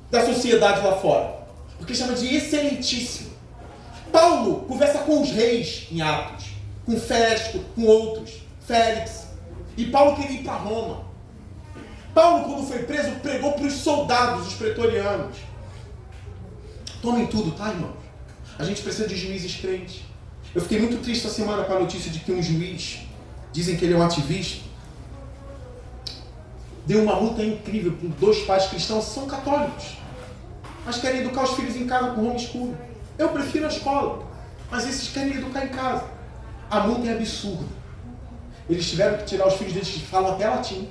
da sociedade lá fora. Porque chama de excelentíssimo. Paulo conversa com os reis em Atos, com Festo, com outros, Félix. E Paulo queria ir para Roma. Paulo, quando foi preso, pregou para os soldados, os pretorianos. Tomem tudo, tá, irmãos? A gente precisa de juízes crentes. Eu fiquei muito triste essa semana com a notícia de que um juiz, dizem que ele é um ativista, deu uma multa incrível para 2 pais cristãos que são católicos, mas querem educar os filhos em casa com homeschooling. Eu prefiro a escola, mas esses querem educar em casa. A multa é absurda. Eles tiveram que tirar os filhos deles que falam até latim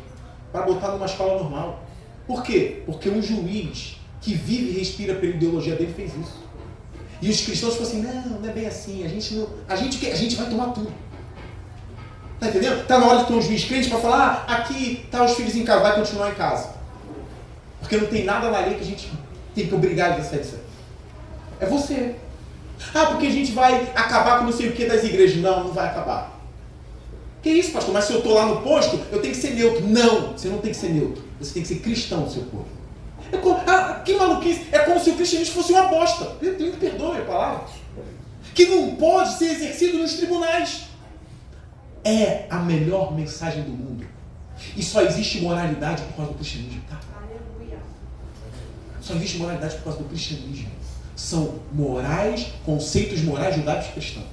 para botar numa escola normal. Por quê? Porque um juiz que vive e respira pela ideologia dele fez isso. E os cristãos falam assim: não é bem assim, a gente vai tomar tudo. Tá entendendo? Tá na hora de ter um juiz crente para falar: aqui tá os filhos em casa, vai continuar em casa. Porque não tem nada na lei que a gente tem que obrigar eles a sair disso. É você. Porque a gente vai acabar com não sei o que das igrejas. Não vai acabar. Que isso, pastor? Mas se eu tô lá no posto, eu tenho que ser neutro. Não, você não tem que ser neutro. Você tem que ser cristão no seu povo. Que maluquice. É como se o cristianismo fosse uma bosta. Eu tenho que perdoar a palavra. Que não pode ser exercido nos tribunais. É a melhor mensagem do mundo. E só existe moralidade por causa do cristianismo, tá? Só existe moralidade por causa do cristianismo. São morais, conceitos morais judaicos cristãos.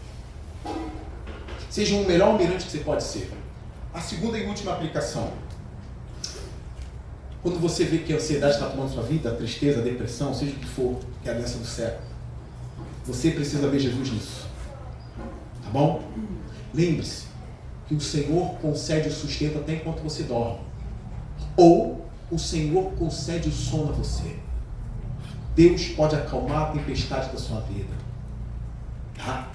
Seja o melhor almirante que você pode ser. A segunda e última aplicação. Quando você vê que a ansiedade está tomando sua vida, a tristeza, a depressão, seja o que for, que é a doença do século, você precisa ver Jesus nisso. Tá bom? Lembre-se que o Senhor concede o sustento até enquanto você dorme. Ou o Senhor concede o sono a você. Deus pode acalmar a tempestade da sua vida. Tá?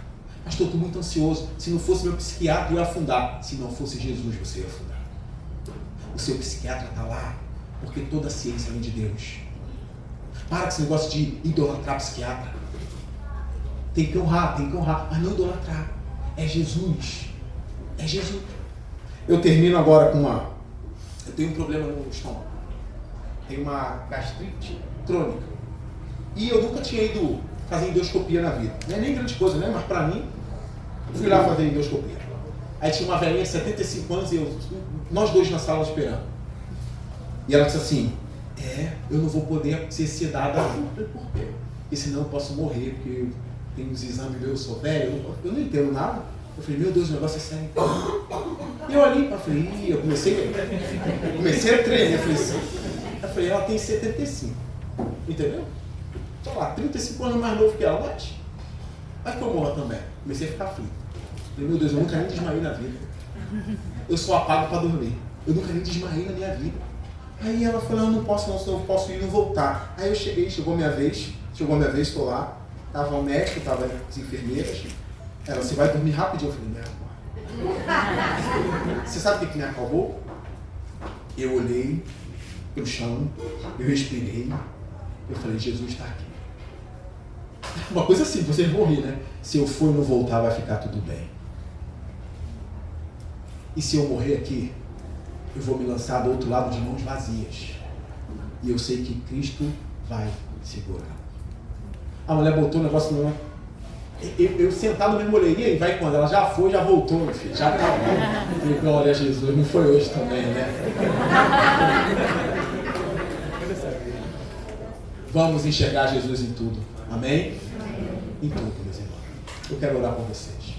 Mas estou muito ansioso. Se não fosse meu psiquiatra, eu ia afundar. Se não fosse Jesus, você ia afundar. O seu psiquiatra está lá, porque toda a ciência vem de Deus. Para com esse negócio de idolatrar psiquiatra. Tem que honrar, mas não idolatrar. É Jesus. É Jesus. Eu termino agora com eu tenho um problema no estômago. Tenho uma gastrite crônica. E eu nunca tinha ido fazer endoscopia na vida. Não é nem grande coisa, né? Mas pra mim, fui lá fazer endoscopia. Aí tinha uma velhinha de 75 anos e nós dois na sala esperando. E ela disse assim: eu não vou poder ser sedada junto. Por quê? Porque senão eu posso morrer, porque tem uns exames meus, eu sou velho, eu não entendo nada. Eu falei, meu Deus, o negócio é sério. E eu olhei para falei, eu comecei a tremer. Eu falei, ela tem 75. Entendeu? Tô lá, 35 anos mais novo que ela, mas vai que eu morro também. Comecei a ficar aflito. Falei, meu Deus, eu nunca nem desmaiei na vida. Eu só apago para dormir. Eu nunca nem desmaiei na minha vida. Aí ela falou, não posso não, senão eu posso ir e não voltar. Aí eu cheguei, chegou a minha vez, estou lá. Tava o médico, tava as enfermeiras. Ela, você vai dormir rapidinho? Eu falei, não. Você sabe o que me acalmou? Eu olhei pro chão, eu respirei, eu falei, Jesus está aqui. Uma coisa assim, vocês vão rir, né? Se eu for e não voltar, vai ficar tudo bem. E se eu morrer aqui, eu vou me lançar do outro lado de mãos vazias. E eu sei que Cristo vai segurar. A mulher botou o negócio no... Eu sentado mesmo olhei, e aí, vai quando? Ela já foi, já voltou, meu filho, já acabou. Eu falei, glória a Jesus, não foi hoje também, né? Vamos enxergar Jesus em tudo, amém? Em tudo, meus irmãos. Eu quero orar por vocês.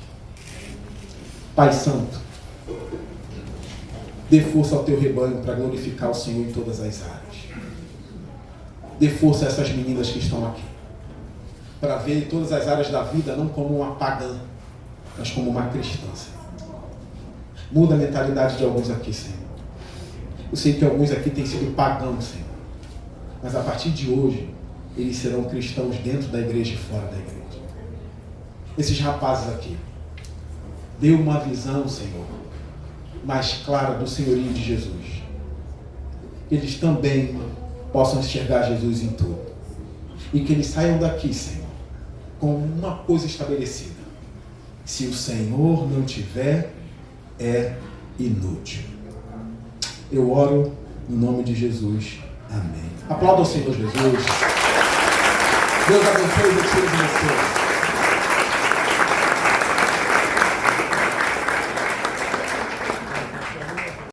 Pai Santo, dê força ao teu rebanho para glorificar o Senhor em todas as áreas. Dê força a essas meninas que estão aqui, para ver todas as áreas da vida não como uma pagã, mas como uma cristã, Senhor. Muda a mentalidade de alguns aqui, Senhor. Eu sei que alguns aqui têm sido pagãos, Senhor. Mas a partir de hoje, eles serão cristãos dentro da igreja e fora da igreja. Esses rapazes aqui, dê uma visão, Senhor, mais clara do senhorio de Jesus. Eles também possam enxergar Jesus em tudo. E que eles saiam daqui, Senhor, com uma coisa estabelecida. Se o Senhor não tiver, é inútil. Eu oro no nome de Jesus. Amém. Aplauda o Senhor Jesus. Deus abençoe vocês e vocês.